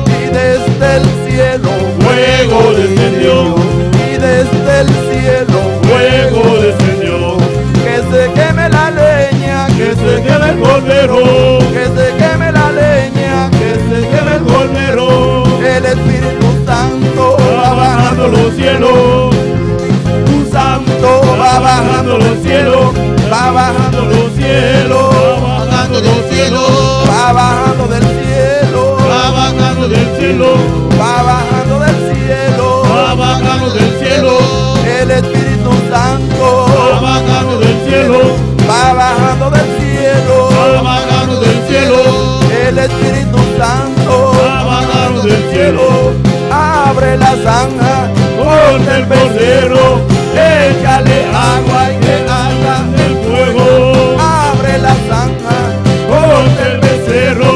Y desde el cielo fuego descendió. Y desde el cielo fuego descendió. Que se queme la leña, que se queme el cordero. Que se queme la leña, que se queme el cordero. El Espíritu Santo va bajando los cielos. Tu Santo va bajando los cielos. Va bajando los cielos. Va bajando los cielos. Va bajando del cielo. Va bajando del cielo. Va bajando del cielo. Va bajando del cielo. El Espíritu Santo va bajando del cielo. Va bajando del cielo. Va bajando del cielo. El Espíritu Santo va bajando del cielo. Abre la zanja con el cordero. Échale agua y que arda el fuego. Abre la zanja con el becerro.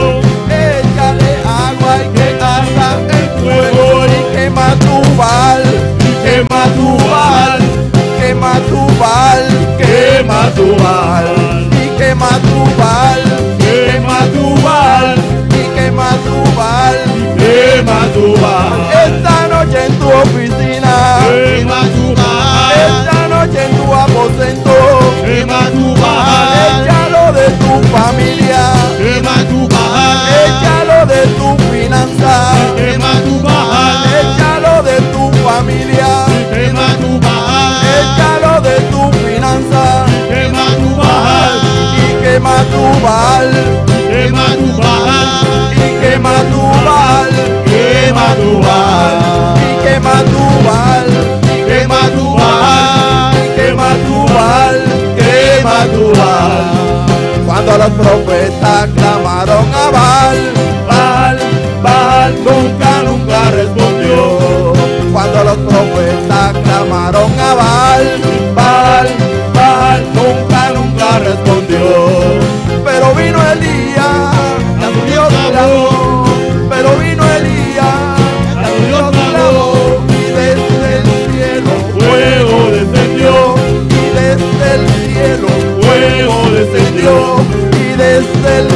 Échale agua y que arda el fuego. Y quema tu Baal. Y quema tu Baal. Quema tu Baal. Quema tu Baal. Y quema tu Baal. Quema tu Baal. Y quema tu Baal. Quema tu Baal. Esta noche en tu oficina. Quema tu Baal. Esta noche en tu aposento. Quema tu Baal. Échalo de tu familia. Quema tu Baal. Échalo de tu finanza. Quema tu Baal. Échalo de tu familia. Quema tu Baal. Échalo de tu finanza. Quema tu Baal. Y quema tu Baal. Quema tu Baal. Y quema tu Baal. Quema tu Baal. Y quema tu Baal. Y quema tu Baal. Y quema tu Baal. Quema tu Baal. Cuando los profetas clamaron a Baal nunca respondió. Cuando los profetas clamaron a Baal nunca respondió. Pero vino Elías y a su Dios clamó. Pero vino Elías y a su Dios clamó. Y desde el cielo fuego descendió. Y desde el cielo fuego descendió. Y desde el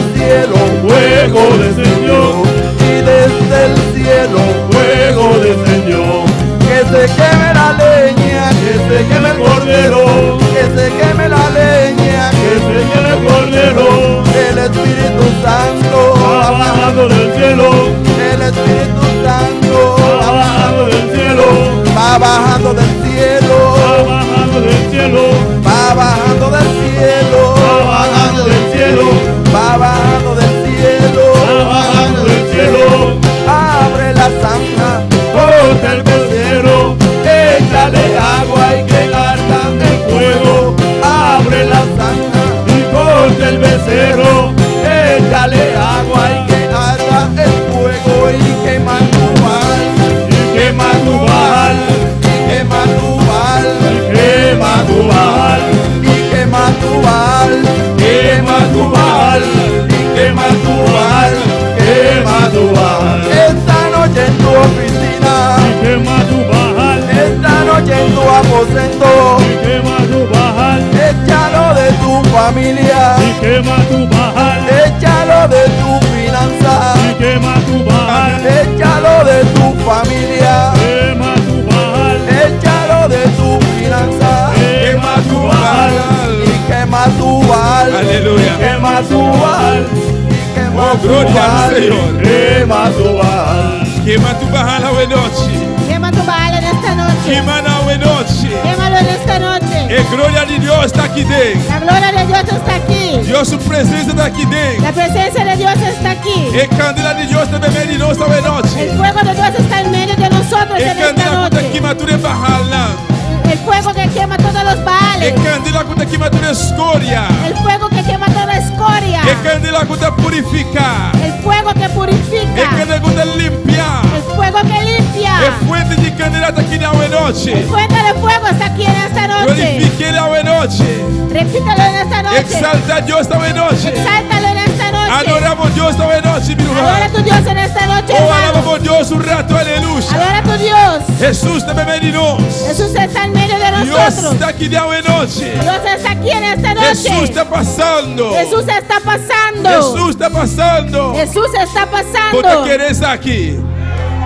Oh, glória ao Senhor. Quema tu Baal. Queima tu Baal a noite. Quema tu Baal en esta noche. Queima na noite. Quémalo en esta noche. E glória de Deus está aqui dentro. La gloria de Dios está aquí. Deus, sua presença está aqui dentro. La presencia de Dios está aquí. E candela de Deus também vem de nós esta El noite. fuego de Dios está en medio de nosotros E en esta candela contra noche. queimatura Baal não. El fuego que quema todos los E Baales. candela contra queimatura escória. El fuego que quema toda escoria. E candela contra purificar. El fuego que E purifica. candela contra limpiar. El fuego que limpia. E fuente de candela está aqui na noite. El fuente de fuego está aquí en esta noche. Glorifique ele a noite. Repítalo en esta noche. Exalta a Deus esta noite. Exáltalo en esta noche. Adoramos Deus esta noite, meu Adora a irmão. tu Dios en esta noche, Oh, hermano. alabamos Deus um rato, aleluia. Adora a tu Dios. Jesus também vem de nós. Jesús está en medio de Deus nosotros. está aqui na noite. Dios está aquí en esta Jesus noche. está passando. Jesús está pasando. Jesus está passando. Jesús está Bota pasando. querer estar aqui.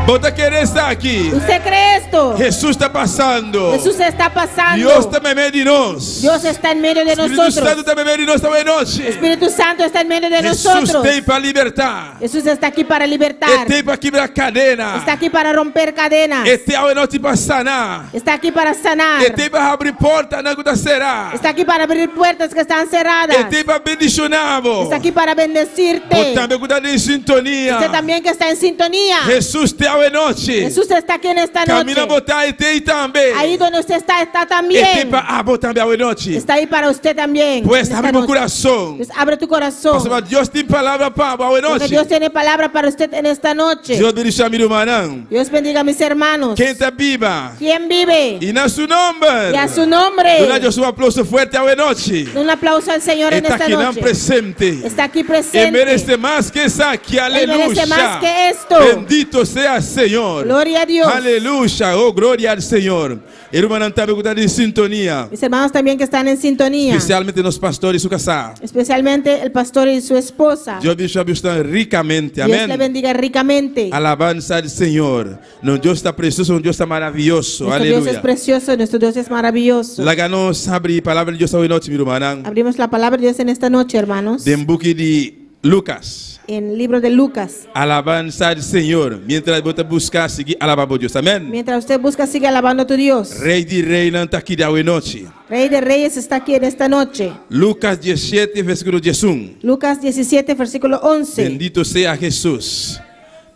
Bota querer estar aqui. ¿Usted cree esto? Jesus está passando. Jesús está Deus pasando. também vem de nós. Dios está en medio de Espírito Santo nosotros. também vem de nós esta noite. Espíritu Santo está en medio de Jesus nosotros. tem para libertar. Jesús está aquí para E libertar. tem para quebrar cadena. Está aquí para romper cadenas. E tem a noite para sanar. Está aquí para sanar. E tem para abrir porta na que será. Está aquí para abrir puertas que están E cerradas. tem para bendicionar-vos. Está aquí para bendecirte. Também cuidado em sintonia. Usted también que está en sintonía. Jesus tem a noite. Jesús está aquí en esta Camina a noche. botar e tem também. Ahí donde usted está E tem también. para botar também a noite. Está ahí para usted también. Pues en esta abre meu noche. coração. Pues abre tu corazón. Pastor, Deus tem palavra para a Porque noite. Dios tiene palabra para usted en esta noche. Deus bendiga meu irmão. Dios bendiga a mis hermanos. Quem está viva? ¿Quién vive? E na seu nome. Y a su nombre. Dona um aplauso forte a noite. Un aplauso al Señor en Está esta aqui não noche. presente. Está aquí E presente. merece mais que isso aqui, aleluia. merece más que esto. Bendito seja Senhor. Gloria a Dios. Aleluia, oh glória ao Senhor. Irmã também que está em sintonia. Mis hermanos también que están en sintonía. Especialmente nos pastores e su casa. Especialmente el pastor y su esposa. Deus abençoe ricamente, Dios le amém. bendiga ricamente. Alabanza al Senhor. Nosso Deus está precioso, nosso Deus está maravilhoso. Nuestro Dios es Aleluia. precioso, nuestro Dios es maravilloso. Laganos abre a palavra de Deus hoje noite, meu irmão. Abrimos la palabra de Dios en esta noche, hermanos. Dem book de Lucas. En el libro de Lucas. Alabanza al Senhor. Mientras você buscar seguir alabando Deus, amém. Mientras usted busca, sigue alabando a tu Dios. Rei de Rei não está aqui de noite. Rey de Reyes está aquí en esta noche. Lucas 17, versículo 11. Lucas 17, versículo 11. Bendito seja Jesus.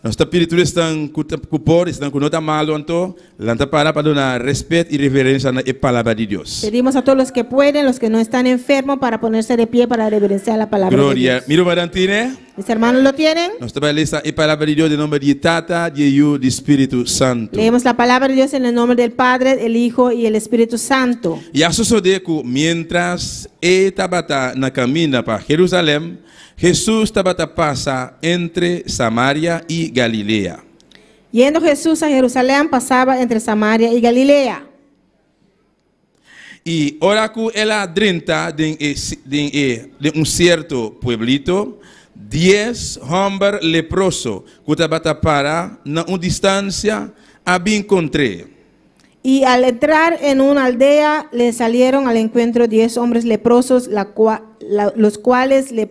Nosso espírito estão com por, estão com nota malo, então, lanta para dar respeito e reverência na palavra de Deus. Pedimos a todos los que pueden, los que no están enfermos, para ponerse de pie para reverenciar la palabra de Glória. Dios. Miro Marantine. Mis hermanos lo tienen. Nós trabalhamos a palavra de Deus em nome de Tata, de Yu, de Espírito Santo. Leemos la palabra de Dios en el nombre del Padre, el Hijo y el Espíritu Santo. E a suceder que, mientras estava na caminho para Jerusalém, Jesus estava passa entre Samaria e Galilea. Yendo Jesús a Jerusalén, pasaba entre Samaria y Galilea. E ora que ela adrenta de certo pueblito, 10 homens leprosos que estava para na distância había encontré. Y al entrar en una aldea, le salieron al encuentro 10 hombres leprosos, los cuales le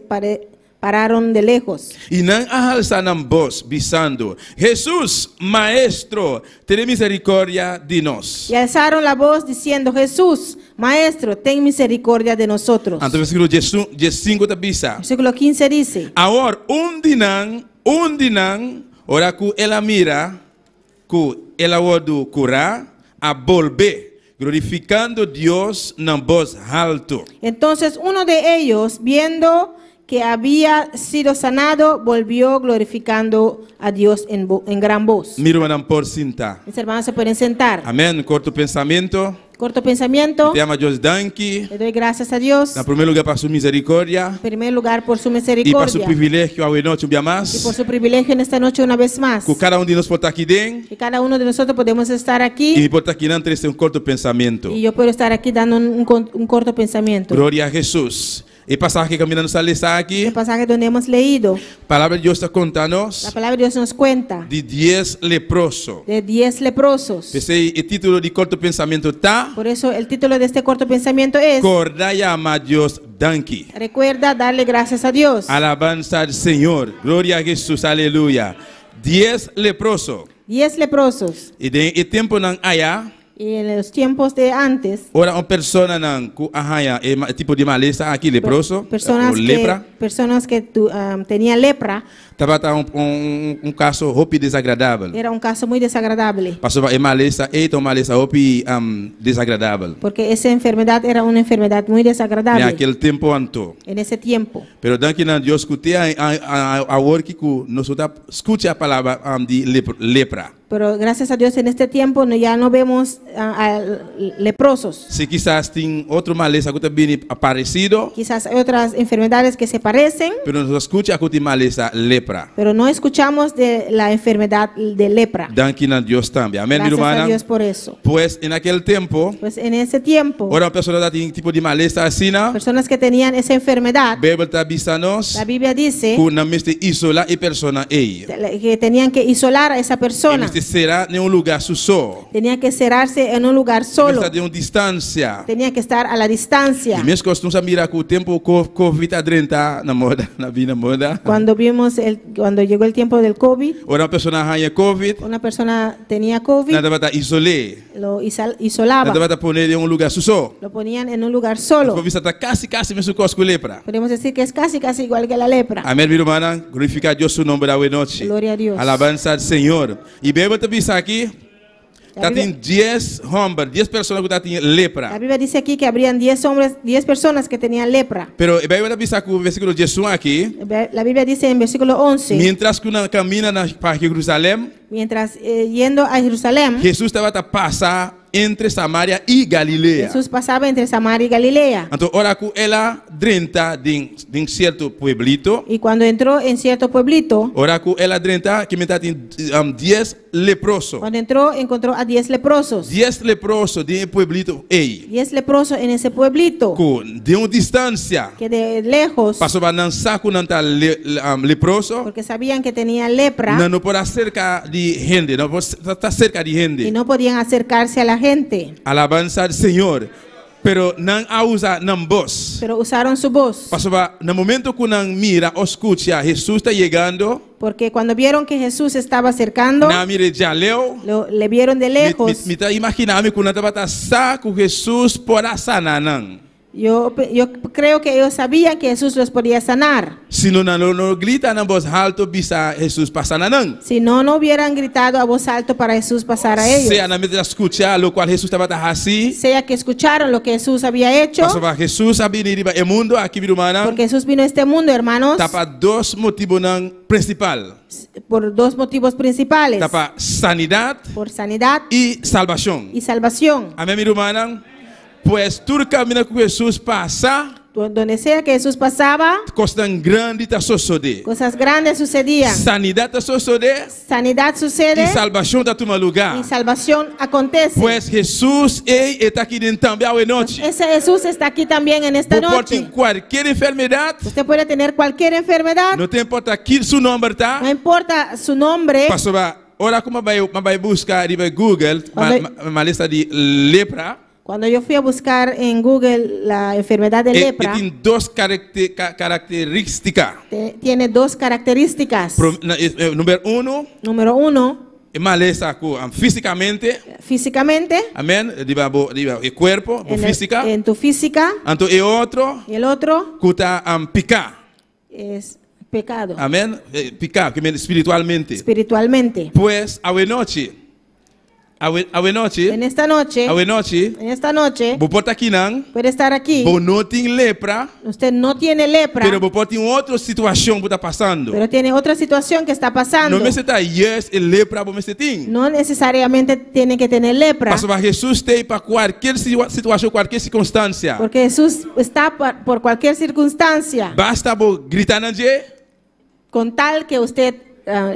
pararon de lejos. E não alçaram voz, dizendo: Jesus, Maestro, ten misericórdia de nós. Y alzaron la voz diciendo: Jesús, Maestro, ten misericordia de nosotros. Então, versículo 15 está dizendo: Versículo 15 dice: agora, dinan, ora que ela mira, que ela pode curar, a volver, glorificando Deus na voz alto. Entonces uno de ellos, viendo que había sido sanado, volvió glorificando a Dios en gran voz. Miro por cinta. Mis hermanos se pueden sentar. Amém. Corto pensamento. Corto pensamiento. Te ama Deus danke. Le doy gracias a Dios. En primer lugar, por su misericordia. En primer lugar, por su E para su misericordia. privilégio, ao noite, um dia Y mais. por su privilegio en esta noche una vez más. Que cada de nós pode estar aqui dentro. Que cada uno de nosotros podemos estar E aquí. pode estar aqui dentro desse corto pensamento. Y yo puedo estar aquí dando un corto pensamiento. Glória a Jesus. E passar aqui caminhando essa lição aqui. El pasaje donde hemos leído, A palavra de Deus está contando-nos la palabra de Dios nos cuenta de 10 leprosos. de 10 leprosos. Esse título de corto pensamento está. Por eso el título de este corto pensamiento es: Acordai a amar Deus danke. Recuerda darle gracias a Dios. Alabanza al Señor. Gloria a Jesús. Aleluya. 10 leprosos. 10 leprosos. Y de el tiempo nan aya, Y en los tiempos de antes, ora una persona nan ku ahaya tipo de maleza aquí leproso, personas o lepra. que tenían lepra, Tabata um caso hopi desagradável. era un caso muy desagradable. Passava e maleza hopi desagradável. Porque esa enfermedad era una enfermedad muy desagradable Naquele tempo anto. en ese tiempo. Pero danke nan Deus escute a work ku nós escute a palavra de lepra. Pero gracias a Dios en este tiempo ya no vemos a leprosos. Se quizás tem outro maleza que também aparecido, Quizás hay otras enfermedades que se parecen, pero nós escute a kuti maleza lepra. pero no escuchamos de la enfermedad de lepra. Danke nan Deus também. Amém, Gracias a irmã. Dios por eso. Pues en aquele tempo, Pues en ese tiempo, ora uma pessoa tem tipo de maleza assim, personas que tenían esa enfermedad, Bíblia está avisando-nos la Biblia dice que não meste isolar a persona aí. que tenían que isolar a esa persona. Meste será em lugar só. Tenía que cerrarse en un lugar solo. Meste de uma distância. Tenía que estar a la distancia. E mesmo costumamos mirar que o tempo COVID-30 na moda, na vida moda. Cuando llegó el tiempo del COVID, Ora uma pessoa arranha COVID, una persona tenía COVID, nada vai estar isolé. lo isolaba, Nada vai estar poner em lugar só. lo ponían en un lugar solo. Vista está casi mesmo com lepra. Podemos decir que es casi igual que la lepra. Amém, minha irmã. Glorificar Deus su nome da noite. Glória a Deus. Alabanza al Senhor. E Bíblia está vista aqui. La Tem 10 homens, 10 pessoas que têm La lepra. Biblia dice aquí que habrían 10 personas que tenían lepra. Pero a Bíblia está vista aqui o versículo 11 aqui. La Biblia dice en versículo 11, Mientras que una camina para Jerusalém, mientras yendo a Jerusalén, Jesus estava a passar entre Samaria e Galileia. Jesús pasaba entre Samaria y Galilea. Então, ora que ela drenta de certo pueblito, Y cuando entró en cierto pueblito, ora que ela drenta que metade 10 leprosos. cuando entró encontró a 10 leprosos. 10 leprosos de pueblito ei. 10 leprosos en ese pueblito, De uma distância, que de lejos, passou a dançar com nanta leproso, porque sabían que tenían lepra não pode cerca de gente, não pode estar cerca de y gente. no podían acercarse a la gente, Alabanza al Senhor. Pero não a usa não voz. pero usaron su voz. Pasaba, no momento que não mira ou escuta, Jesus está chegando, Porque cuando vieron que Jesús estaba acercando, na mire já leu, le vieron de lejos. me tá imaginando que não estava saco Jesus por sanar não. Yo creo que ellos sabían que Jesús los podía sanar. Se não grita na voz alto, bisa Jesus passar não. Si no hubieran gritado a voz alto para Jesús pasar a ellos. Se a na mente escutar, lo qual Jesus estava assim, Sea que escucharon lo que Jesús había hecho. pasaba Jesus a venir e mundo aqui virumana. Porque Jesús vino a este mundo, hermanos, Tapa dois motivos não principal. por dos motivos principales. Tapa sanidade Por sanidad e salvação. y salvación. Amém, irmã? Pues tudo camina que Jesus passa, Donde sea que Jesús pasaba, coisa grande está sucedendo. cosas grandes sucedían. Sanidade está sucedendo Sanidad sucede e salvação está tomando lugar. y salvación acontece. Pues Jesus está aqui dentro também à noite. Ese Jesús está aquí también en esta Pode noche. qualquer enfermidade, Usted puede tener cualquier enfermedad, não tem importa que seu nome está. no importa su nombre. Pastor, ora como vai buscar em Google uma lista de lepra. Cuando yo fui a buscar en Google la enfermedad de lepra, Tem duas características. tiene dos características. Número 1, Número uno, maleza fisicamente. físicamente, Amém? De corpo, física. en tu física, Então, e outro, y el otro que está picar. es pecado, Amém? Picar, que espiritualmente. espiritualmente. Pues, a noite. En esta noche, Vou portar aqui não. puede estar aquí. Vou não tem lepra. Usted no tiene lepra, Pero vou portar outra situação que está passando. pero tiene otra situación que está pasando. Não me está yes e lepra, vou me tem. No necesariamente tiene que tener lepra, Pastor, Jesus tem para qualquer situação, qualquer circunstância. porque Jesús está por cualquier circunstancia, Basta vou gritar na gente. con tal que usted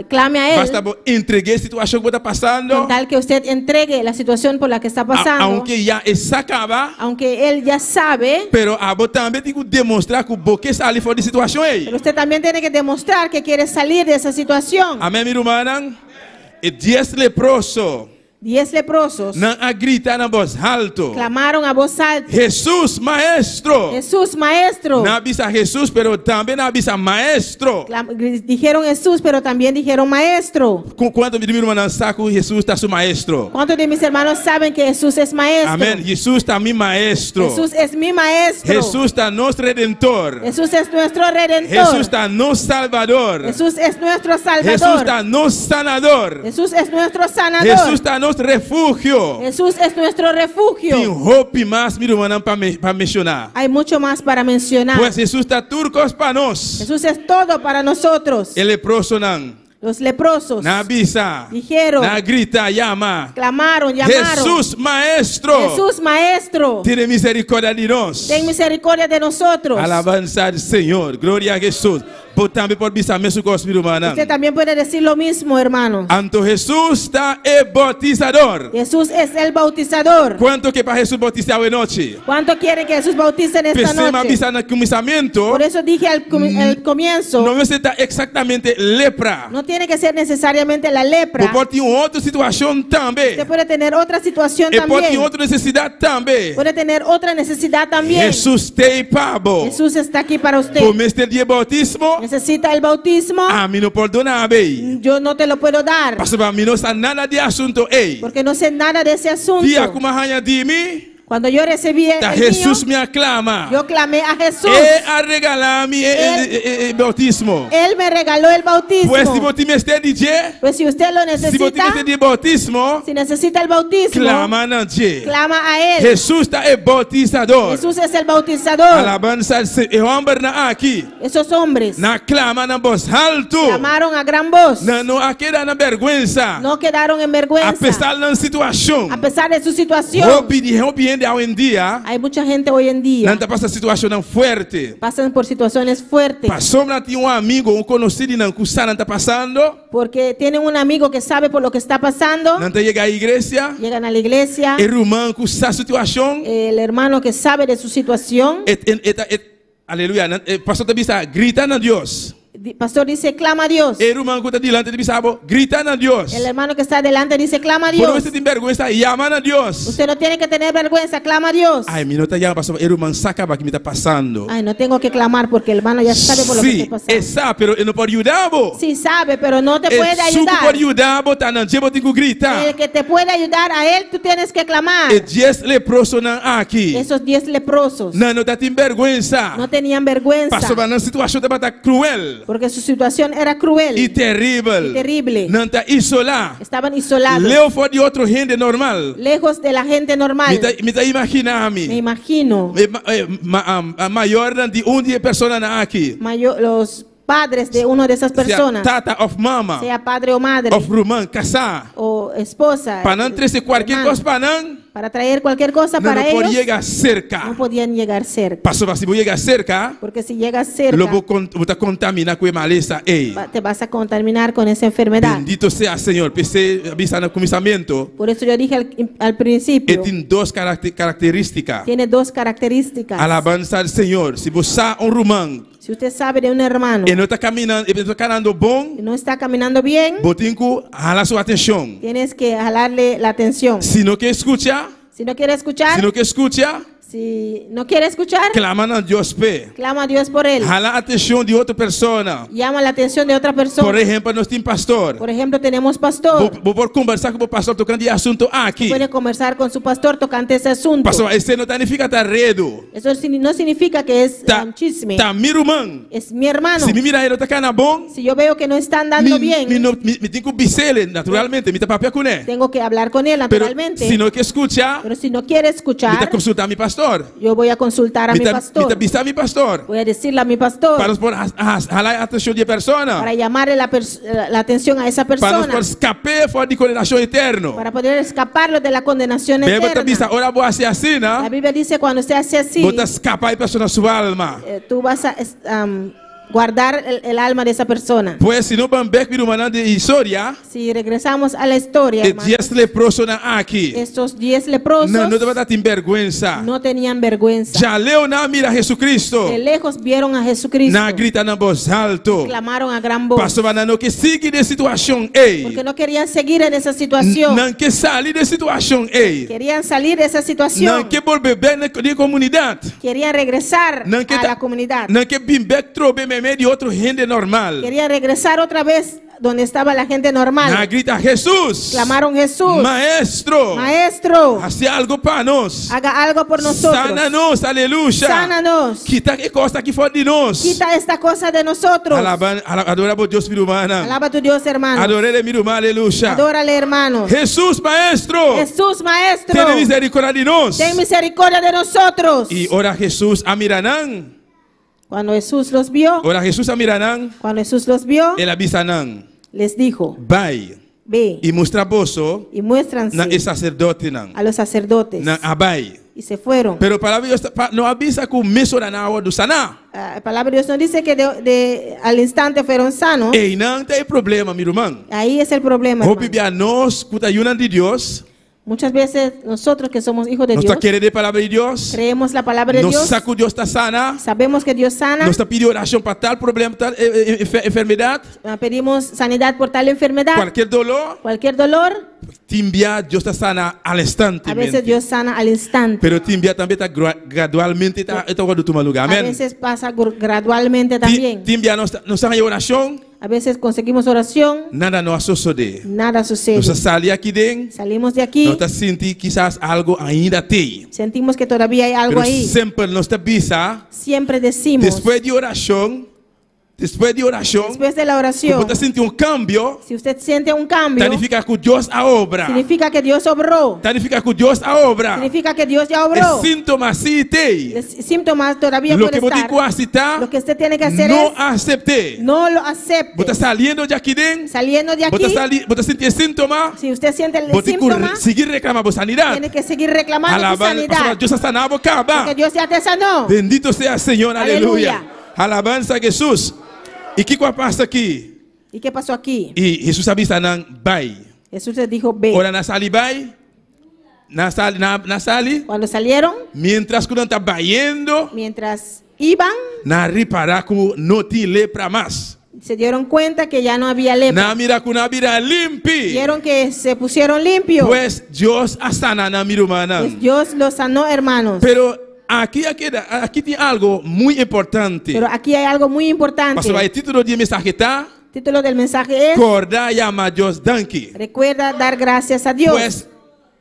clame a Él, Basta vou entregar a situação que está passando. con tal que usted entregue la situación por la que está pasando, Aunque já se acaba. aunque Él ya sabe, Pero a vos também tem que demonstrar que você sai fora de situação aí. pero usted también tiene que demostrar que quiere salir de esa situación. Amém, minha irmã? E 10 leprosos. 10 leprosos na a gritar na voz alto. clamaron a voz alta: Jesus, maestro. Jesús, maestro. Na bisa Jesus, pero também na bisa maestro. Dijeron Jesús, pero también dijeron maestro. Quanto de meu irmão saco Jesus está su maestro? ¿Cuántos de mis hermanos saben que Jesús es maestro? Amém. Jesus está mi maestro. Jesús es mi maestro. Jesus está nuestro redentor. Jesús es nuestro redentor. Jesus está nuestro salvador. Jesús es nuestro salvador. Jesus está nuestro sanador. Jesús es nuestro sanador. Jesus está nuestro refugio. Jesús es nuestro refugio. Tem roupa mais, meu irmão, para mencionar. Hay mucho más para mencionar. Pues Jesus está turcos para nós. Jesús es todo para nosotros. Ele leproso não. Los leprosos Na bisa. dijeron, Na grita, llama. clamaron, llamaron: Jesus, maestro. Jesús, maestro, Tiene misericordia de nós. ten misericordia de nosotros. Alabanza al Señor. Gloria a Jesús. Por también por bisa mesu cosmiru mana. Usted también puede decir lo mismo, hermano. Anto Jesús está el bautizador. Jesús es el bautizador. ¿Cuánto que para Jesús bautizar hoy noche? ¿Cuánto quiere que Jesús bautice en esta Pensemos noche? bisa en el comenzamiento. Por eso dije al comienzo, No necesita exactamente lepra. no tiene que ser necesariamente la lepra. Pode ter outra situação também. Usted puede tener otra situación E pode ter también. outra necessidade também. Puede tener otra necesidad también. Jesus tem pabo. Jesús está aquí para usted. Por este dia bautismo, ¿Necesita el bautismo? a mim não pode donar bem. Yo no te lo puedo dar, Pastor, para mim não sabe nada de assunto. Ei, porque no sé nada de esse asunto. dia como arranha de mim, Cuando yo recibí el tá mío, Jesus me aclama. yo clamé a Jesús. E a regalar-me o bautismo. Él me regaló el bautismo. Pues se você me está dizendo, Pues si usted lo se você necesita, me de bautismo, si necesita el bautismo, clama na dia. clama a Él. Jesus está é bautizador. Jesús es el bautizador. Alabanza al Señor. E homem na aqui. Esos hombres Na clama na voz alto. clamaron a gran voz. Não aquela na vergüenza. No quedaron en vergüenza. Apesar da situação. A pesar de su situación, Obediente hoje em dia. hay mucha gente hoy en día Não está passando situação não forte. pasan por situaciones fuertes Passou na tinha amigo, conhecido não que não está passando. porque tienen un amigo que sabe por lo que está pasando. Não está chega à igreja. Llegan a la iglesia, E irmão com essa situação. el hermano que sabe de su situación, Aleluia. Pastor também está gritando a Deus. pastor dice, clama a Dios. E irmão que está diante de sabo gritando a Deus. El hermano que está delante dice, clama a Por Dios. você tem vergonha, chamando a Deus. Usted no tiene que tener vergüenza, clama a Dios. Ai, me não está chamando, pastor. Irmão, saca para que me está passando. Ay, no tengo que clamar porque el hermano ya sabe por lo que Sim, está é pasando. sabe, pero ele não pode ajudar, bo. Sí sabe, pero no te puede Ele suco ayudar. pode ajudar, bo, tá na dia, bo, tem que gritar. El que te puede ayudar a él, tú tienes que clamar. E 10 leprosos não aqui. Esos 10 leprosos Não tá tem vergonha. no tenían vergüenza Pastor, mas na situação tá cruel porque su situación era cruel e terrível. y terrible. Não tá isolado. Estaban isolados, Leo fora de outro gente normal. lejos de la gente normal. Me tá Me imaginar-me. imagino Maior de dia pessoa aqui. los padres de una de esas personas, Tata of mama. sea padre o madre Of rumã, casar. o esposa, Para não trazer qualquer hermano, coisa para não. para traer cualquier cosa Não para pode ellos, chegar cerca. no podían llegar cerca. Pastor, se você chegar cerca, Porque si llegas cerca, lo vou contaminar com a maleza. Ei, te vas a contaminar con esa enfermedad. bendito seja Senhor. Pensei, avisar no começamento. Por eso yo dije al principio, E tem duas características. tiene dos características. Alabanza al Senhor. Se você é um romano Si usted sabe de un hermano e não está caminhando, bom, que no está caminando bien, tem que jalar sua atenção. tienes que jalarle la atención. Se não quer escutar, Si no quiere escuchar, si no quiere escuchar, clama a Deus, pé. clama a Dios por él. Jala a atenção de outra pessoa. Llama la atención de otra persona. Por exemplo, nós temos pastor. Por ejemplo, tenemos pastor. Vou conversar com o pastor tocando de assunto aqui. Puede conversar con su pastor tocante ese asunto. Pastor, esse não significa estar redo. Eso no significa que es un chisme. Tá meu irmão. Es mi hermano. Se me mira ele tá cana bom, Si yo veo que no está andando bien, me tenho que bisele naturalmente, me tá papel com ele. tengo que hablar con él Pero naturalmente. se não quer escutar, Pero si no quiere me tá escuchar, consultar meu pastor. yo voy a consultar a mi Me tá pastor. bisar meu pastor. Voy a decirle a mi pastor Para jalar a atenção de pessoa. para llamarle la atención a esa Para persona, nós escapar fora de condenação eterna. para poder escaparlo de la condenación Bem, você bisa, eterna. ora boa ser assim, La né? Biblia dice cuando usted hace así, Bota escapar a pessoa na sua alma. tú vas a guardar el alma de esa persona. Pues si no van back mirumana de historia, Si regresamos a la historia, e hermanos, 10 leprosos na aqui. estos 10 leprosos Não te vai ter vergonha. no tenían vergüenza. Já leu na mira Jesucristo. De lejos vieron a Jesucristo, Na grita na voz alto. clamaron a gran voz, Pastor Vanano que sigue de situação ei. porque no querían seguir en esa situación. Não que sair de situação ei. Querían salir de esa Não situación. que volver bem de comunidade. Querían regresar Não que a la comunidad. não que bim back trobe meme de outro gente normal. Querían regresar otra vez donde estaba la gente Na normal. grita Jesus. Clamaron: Jesús, Maestro. Maestro, Hace algo para nós. haga algo por nosotros. Sana-nos, aleluia. Sánanos. Quita que costa aqui fora de nós. Quita esta cosa de nosotros. Adoramos Deus, filho humano. Alaba a tu Dios, hermano. Adorele, meu irmão, aleluia. Adórale, hermanos. Jesus, maestro. Jesús, Maestro, Tem misericórdia de nós. ten misericordia de nosotros. E ora Jesus a Miranã. Cuando Jesús los vio, Ora Jesus a Miranã. cuando Jesús los vio, Ela bisanã. les dijo: Vai. ve E mostra bolso y muéstranse na e sacerdote não. a los sacerdotes. Na abai. Y se fueron. Pero a palavra de Deus não avisa que o mesora na hora do sanar. La palabra de Dios nos dice que al instante fueron sanos. E não tem problema, meu irmão. Ahí es el problema, O hermano. Bíblia nós, cuta ayunan de Deus. Muchas veces nosotros que somos hijos de Nós Dios, está querendo a palavra de Deus. creemos la palabra de Nós Dios, saco Deus está sana. sabemos que Dios sana, Nós está pedindo oração para tal problema, tal enfermidade, pedimos sanidad por tal enfermedad, qualquer dolor. cualquier dolor, Timbia Deus está sana al instante. a veces Dios sana al instante, Pero timbia também está gradualmente está guardando tu lugar. a Amém. veces pasa gradualmente también, Timbia nós está em oração, a veces conseguimos oración, nada não sucede. nada Nós sucede, saímos aqui dentro, salimos de aquí, nós está sentindo quizás algo ainda tem. sentimos que todavía hay algo Pero ahí, sempre nós está visa, siempre decimos, después de oração, después de la oración, você sentir cambio, si usted siente un cambio, significa que Deus a obra. significa que Dios obró, Significa que Deus a obra. significa que Dios ya É obró. síntoma sim tem. Los síntomas todavía Lo puede que você estar. aceitar, Lo que usted tiene que hacer não es aceitar. no lo acepte. Você saindo de aqui dentro, Saliendo de aquí, você sentir síntoma, si usted siente el você síntoma, seguir reclamando por sanidade. tiene que seguir reclamando tu Alabar, sanidad. Deus está sanando, acaba. Porque Dios ya te sanó. Bendito seja Senhor, Aleluia. aleluia. Alabança a Jesus. E que passa aqui? ¿Y qué pasó aquí? E Jesus avisa não vai. Jesús les dijo: ve. Ora na sala vai. Na sala, Cuando salieron, mientras que não está baindo, mientras iban, na reparar que não tem lepra mais. se dieron cuenta que ya no había lepra. Na mira que na mira limpi. Vieron que se pusieron limpios. Pues Deus asana na mira humana. Pues Dios los sanó, hermanos. Pero aqui tem algo muito importante. Pero aquí hay algo muy importante. Pastor, o título de mensagem está El título del mensaje es: Acordar e amar Deus danke. recuerda dar gracias a Dios. Pues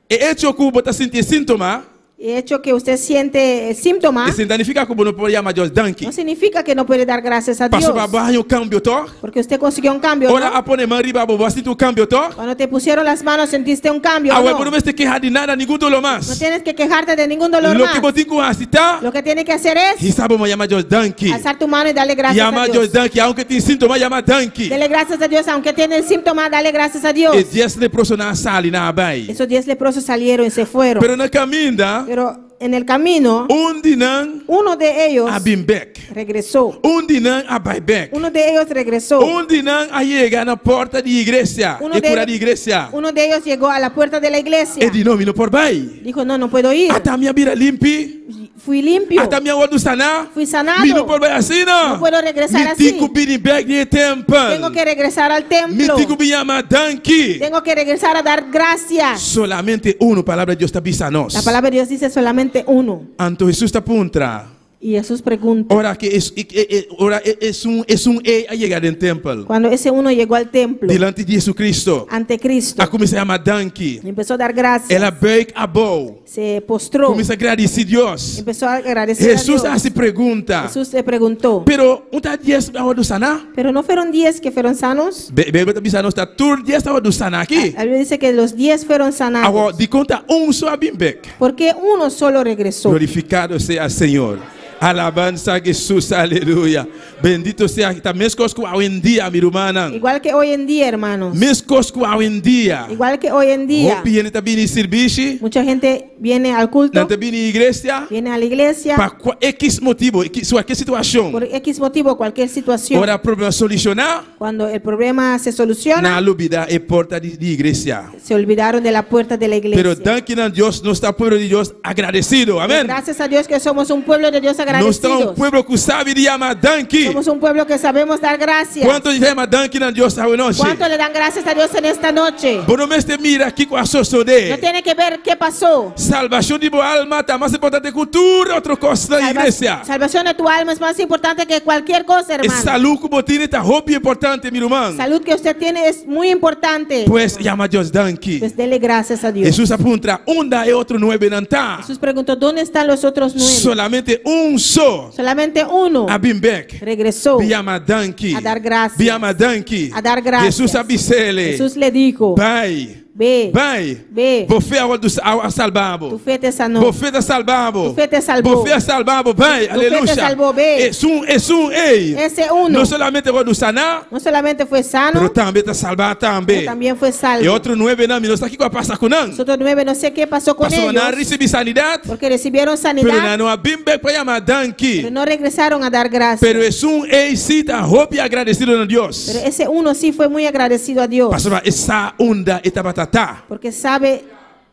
é hecho que você sentir sintoma, El hecho que usted siente el síntoma isso significa que você não pode amar Deus danke. no significa que no puede dar gracias a Dios. Pastor, babai o cambio to. Porque usted consiguió un cambio, Ora ¿no? apone mariba você sentir o cambio to. Cuando te pusieron las manos sentiste un cambio, Agora ¿no? não te queixar de nada, nenhum dolor No mais. tienes que quejarte de ningún dolor Lo más. que você tem que aceitar, Lo que tienes que hacer es e sabe amar Deus danke. alzar tu mano y darle E gracias a amar Dios. Deus danke, aunque tem sintoma, amar danke. Dele gracias a Dios, aunque tiene el síntoma, dale gracias a Dios. E 10 leprosos na sala e na abai. Esos 10 leprosos salieron y se fueron. Pero na caminda, Pero en el camino, dinan uno de ellos abimbek. regresó. Dinan abaibek. Uno de ellos regresó. Dinan a llegar na porta de igreja. Uno E de- cura de igreja. Uno de ellos llegó a la puerta de la iglesia. E de nome não por vai. Dijo: no puedo ir. Ata minha bira limpi. Fui limpio. Ata minha wadu sana. Fui sanado. Mi não por vai assim não. No puedo regresar Mi así. tico birimbek de temple. Tengo que regresar al Mi templo. tico biyama danki. Tengo que regresar a dar gracias. Solamente palavra de Deus está bisa-nos. La palabra de Dios dice solamente uno. Anto Jesus está puntra. Y Jesús pregunta: Ora que es un a llegar en templo. cuando ese uno llegó al templo Delante de Jesucristo. ante Cristo, A começar a amar danke. empezó a dar gracias, Ela bem abou. se postró, Começa a agradecer a Deus. empezó a agradecer Jesus a Dios. se pergunta. Jesús le preguntó: Pero tá 10 a hora do sana? ¿pero no fueron 10 que fueron sanos? Bebe tá bisa está tur 10 a hora do sana aqui. La Biblia dice que los 10 fueron sanados. Agora de conta só a bimbek. ¿Por qué uno solo regresó? Glorificado seja Senhor. Alabanza a Jesús, aleluya. Bendito sea. También es cosco hoy en día, mi hermana. Igual que hoy en día, hermanos. Mes cosco hoy en día. Igual que hoy en día. Hopi viene también y servicio. Mucha gente viene al culto, También iglesia. viene a la iglesia Para X motivo, cualquier situación. por X motivo, cualquier situación. Ahora problema solucionar. Cuando el problema se soluciona, Na olvidar a porta de iglesia. se olvidaron de la puerta de la iglesia. Pero danke a Dios, no está pueblo de Dios agradecido. Amén. Gracias a Dios que somos un pueblo de Dios No está agradecidos. un pueblo que sabe de llamar danke. Somos un pueblo que sabemos dar gracias. ¿Cuánto llama danke a Dios esta noche? ¿Cuánto le dan gracias a Dios en esta noche? Bueno, me este mira aquí con No asociación. tiene que ver qué pasó. Salvación de tu alma está más importante que cultura, otra cosa de la iglesia. Salvación de tu alma es más importante que cualquier cosa, Es hermano. salud como tiene esta hobby importante, mi hermano. Salud que usted tiene es muy importante. Pues llama a Dios danke. Pues dele gracias a Dios. Jesús apunta, onda es otro nueve nanta. Jesús preguntó, ¿dónde están los otros 9? Solamente un so. Solamente uno Abimbek. regresó Llama danke. a dar gracias. Llama danke. A dar gracias. Jesús abisele. Jesús le dijo, Pai. ve, Vai. ve, Você a salvabo. tu fe te sanó. Você te salvabo. Tu fe te salvou. Você salvabo. Vai. Tu fe te Aleluya. salvou, ve. Es un ei. Ese uno No solamente vou sanar, no solamente fue sano, pero también te salvar pero también. también fue salvo. E outro 9 não, não está aqui com a passa com não. Los otros 9 no sé qué pasó con Pastor não ellos, recebi sanidade, porque recibieron pero sanidad, não abimbe para chamar danke. pero no regresaron a dar gracias. Pero es un ei cita hope agradecido a Deus. Pero ese uno sí fue muy agradecido a Dios, Pastor, essa onda eta batata. porque sabe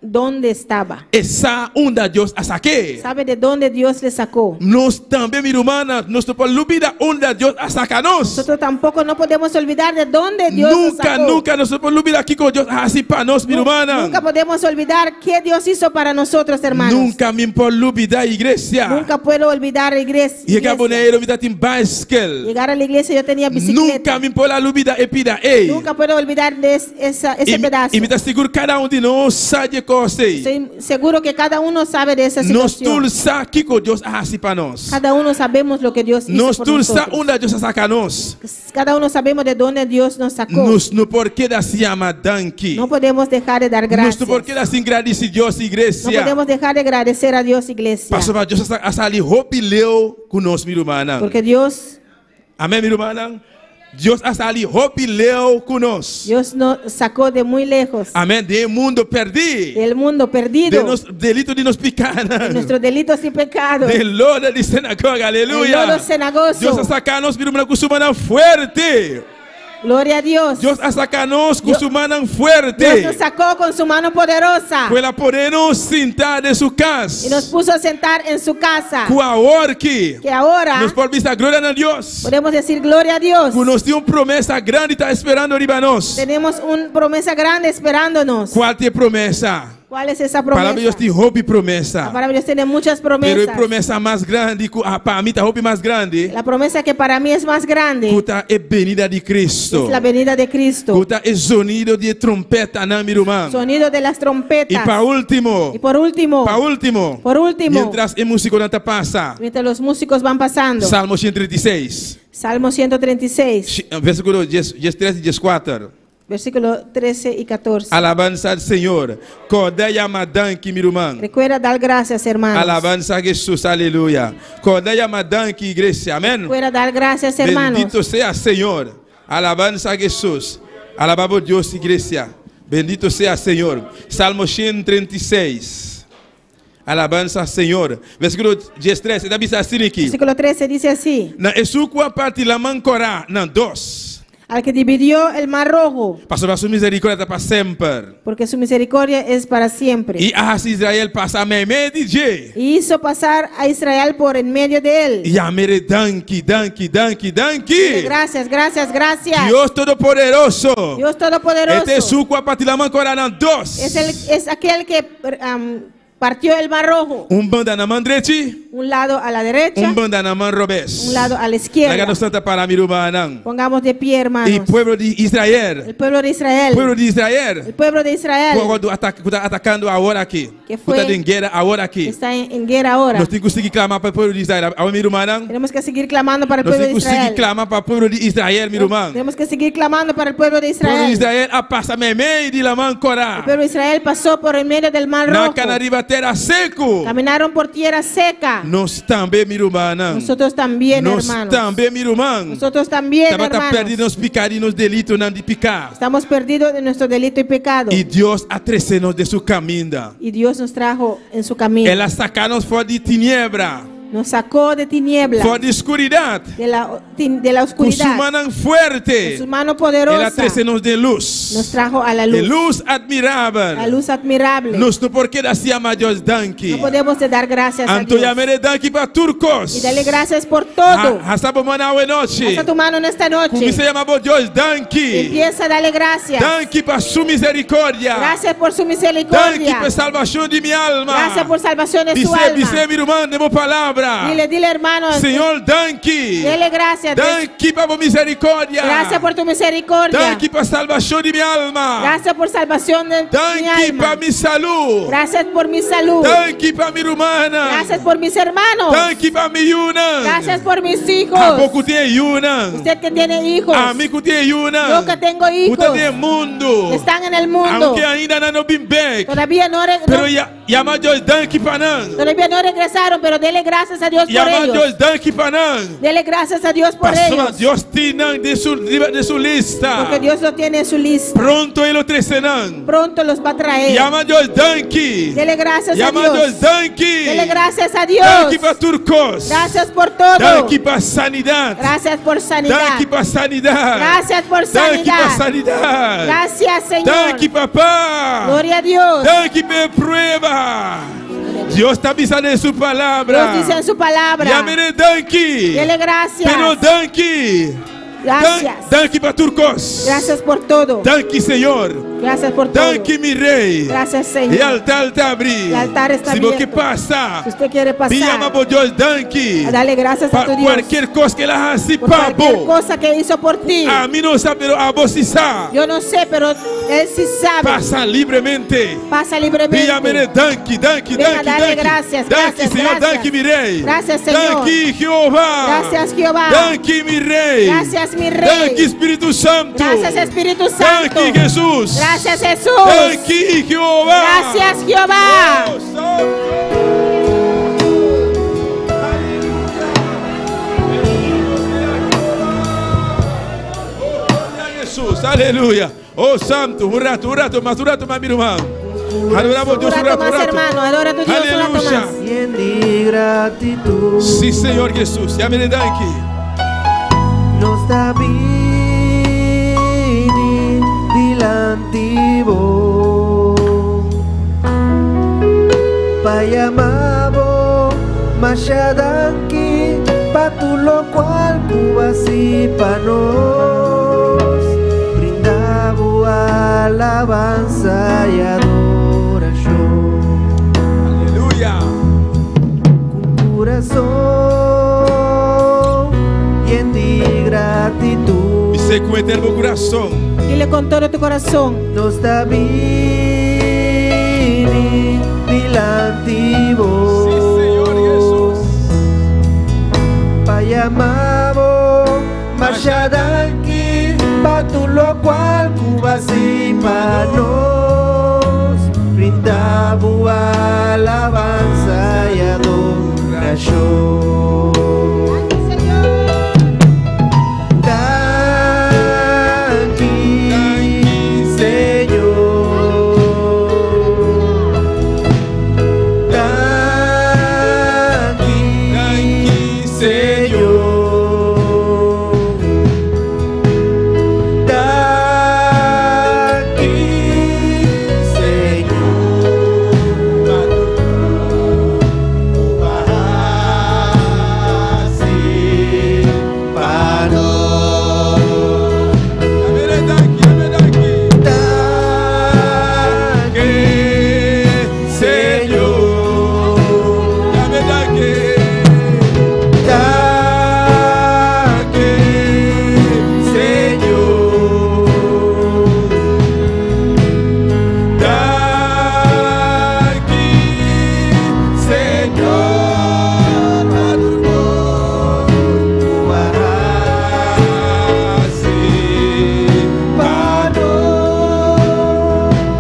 dónde estaba, Essa onda Deus a saque. sabe de dónde Dios le sacó. Nós também, minha irmã, nós não podemos olvidar onde Deus a saca-nos. Nosotros tampoco no podemos olvidar de dónde Dios nos Nunca, sacó. nunca nós podemos olvidar aqui com Deus assim para nós, minha irmã. Nunca podemos olvidar qué Dios hizo para nosotros, hermanos. Nunca me pode olvidar a igreja. Nunca puedo olvidar la iglesia. E acabou na era tem bicycle. Llegar a la iglesia yo tenía bicicleta. Nunca me pode olvidar e pida ei. Nunca puedo olvidar de ese pedazo. E me está seguro cada um de nós sabe de coisa. Estoy seguro que cada uno sabe de esa Nós situación. todos sabemos que Deus assim para nós. Cada uno sabemos lo que Dios hizo Nós por todos nosotros. sabemos onde Deus saca-nos. Cada uno sabemos de dónde Dios nos sacó. Nós não porquê da se chama danke. No podemos dejar de dar Nós gracias. não porquê da se agradecer Deus No igreja. podemos dejar de agradecer a Dios, iglesia. Pastor, Deus está ali roupileu conosco, minha irmã. Porque Dios Amém, minha irmã? Deus está ali roupileu conosco. nos sacó de muy lejos, Amém. De mundo perdido. del mundo perdido, De nos delito de nos picar. de nuestros delitos y pecados, De loda de sinagoga. del Aleluia. lodo cenagoso. Deus está sacanos, minha irmã, com sua mão forte. Gloria a Dios. Deus está sacanos com sua mão Dios nos forte. sacó con su mano poderosa Para podermos sentar de sua y casa. nos puso a sentar en su casa. Com a hora que Que ahora nos pode dar glória a Deus. podemos decir gloria a Dios. Nós temos uma promessa grande está esperando arriba nós. Tenemos una promesa grande esperándonos. Qual é a promessa? ¿Cuál es esa Palavra de Deus promesa? tem roupa e La promessa. palabra de Dios tiene muchas Pero a promesas. promessa mais grande, para mim, a roupa mais grande, La promesa que para mí es más grande puta é venida de Cristo. es la venida de Cristo. Puta é sonido de trompeta na minha irmã. Sonido de las E trompetas. para último, Y por último, por último, mientras mientras a música não passa, los músicos van pasando, Salmo 136, Salmo 136, versículo 13 e 14. versículo 13 y 14. Alabança ao Senhor. Cordeia madanque, minha irmã. Recuerda dar gracias, hermanos. Alabança a Jesus, aleluia. Cordeia madanque, igreja, amém? Recuerda dar gracias, hermanos. Bendito sea Senhor. Alabanza a Jesús. Alabamos Dios, iglesia. Bendito sea Senhor. Salmo 136. Alabanza al Senhor. Versículo 13. Está visto assim aqui. Versículo 13 dice así: Na esúcua parte la mancorá. Não, dos. al que dividió el mar rojo, Pastor, a sua misericórdia para sempre. porque su misericordia es para siempre. E a Israel passa a meme de dia. Y hizo pasar a Israel por en medio de él. E a mere danke, danke, danke, danke. Gracias, gracias, gracias. Dios Todopoderoso. Dios Todopoderoso Este esúcua parte la mancorá. Não, dos. es aquel que partió el mar rojo, Banda na mandrete. un lado a la derecha, Banda na man robes. un lado a la Laga izquierda. no santa para mi hermano. Pongamos de pie, Y hermanos. pueblo de Israel. El pueblo de Israel. Pueblo de Israel. El pueblo de Israel Quando atacando agora aqui. Que foi- Está em guerra agora aqui. está en guerra ahora. Nós temos que seguir clamar para o povo de Israel. A minha irmã. Tenemos que seguir clamando para el Nós pueblo de temos que seguir Israel. clamar para o povo de Israel, meu irmão. Tenemos que seguir clamando para el pueblo de O povo de Israel. Israel a passa meme de la man El corá. pueblo de Israel pasó por en medio del mar Na rojo. canariba terra seco. Caminaron por tierra seca. Nós também, meu irmão. Nosotros también, Nós hermanos. também, meu irmão. Nosotros también, Estamos perdidos hermanos. nos pecados e nos delitos, não de pecar. Estamos perdidos de nuestro delito y pecado. E Deus atreceu-nos de sua caminha. Y Dios nos trajo en su camino. Ela saca-nos fora de tiniebra, Nos sacó de tinieblas, fora de escuridade. de la Com sua oscuridad. mão Con forte, su mano ela poderosa atreceu-nos de luz. nos trajo a la De luz. luz admirável. La luz admirable. Nós não porque se ama Deus danke. No podemos de dar gracias a Dios. Antoia mere danke para turcos. Y dale gracias por todo. Hasabo manawe noche. Alza tu mano en esta Como noche. se llama Deus danke. Empieza a darle gracias. Danke para sua misericórdia. Gracias por su Danke misericordia. para salvação de minha alma. Gracias por salvación de su Dice, alma. meu irmão, demo palavra. Dile, hermano. Senhor, danke. Dele gracias. Danke para misericórdia. Gracias por tu misericordia. Danke para salvação de minha alma. Gracias por salvación de mi Danke para alma. minha saúde. Gracias por mi salud. Danke para minha irmã. Gracias por mis hermanos. Danke para minha Yuna. Gracias por mis hijos. A pouco tem Yuna. Usted que tiene hijos. A mim que tem Yuna. Yo que tengo hijos. Usted tem mundo. Que están en el mundo. Aunque ainda não bem back. Todavía Pero llama Deus danke para nós. todavía no regresaron, pero dele gracias a Dios por Llama ellos. Deus danke para nós. Dele gracias a Dios por Pastor, ellos. Deus tem de sua lista. Porque Dios lo tiene en su lista. Pronto ele trecenam. Pronto los va a traer. Llama Deus danke. Dele gracias a Llama Dios. Deus danke. Dele gracias a Dios. Danke para turcos. Gracias por todo. Danke para sanidade. Gracias por sanidad. Danke para sanidade. Gracias por Danke para sanidad. sanidade. Gracias, Señor. Danke, papá. Gloria a Dios. Danke pela prueba. Deus está avisando em sua palavra. Dios dice en su palabra. Llame danke. Dele gracias. Pero danke. Gracias. Danke para turcos. Gracias por todo. Danke, Senhor. Gracias por todo. Danke, mi rei. Gracias, E Señor. o altar está abrindo. El altar está Se você abierto. passar, Si usted quiere me chama pasar, por Deus danke. dale gracias a Para tu Dios. qualquer coisa que ela hace Por para cualquier bom. cosa que hizo por ti. A mim não sabe, pero a você sabe. Yo no sé, pero Él sí sabe. Passa livremente. Pasa libremente. Dígame danke, danke, Venga, danke, dale danke. gracias, Danke, gracias, Senhor, gracias. danke, mi rei. Gracias, Señor. Danke, Jeová. Gracias, Jehová. Danke, mi rei. Gracias, mi rey. Danke, Espírito Santo. Gracias, Espíritu Santo. Danke, Jesus. Gracias, Jesús. Danke, Jeová. Gracias, Jehová. Oh, Santo. Jesus, aleluia. Oh, Santo, um rato, mas meu irmão. Adoramos Deus, Un rato más, hermano. Adora a tu Dios un rato Aleluya. más. Di gratitud Sim, Senhor Jesus. Llame danke. nos da vini dilantivo payamabo masyadanki patulo cual kubasi panos brindabo alabanza y adoración Aleluia. corazón lleno de gratitud Me sei com eterno coração. Dile con todo tu corazón. nos da vini dilantivo Sim, Senhor Jesus. payamabo masyadanki patulo cual kubasi panos brindabo alabanza y adoración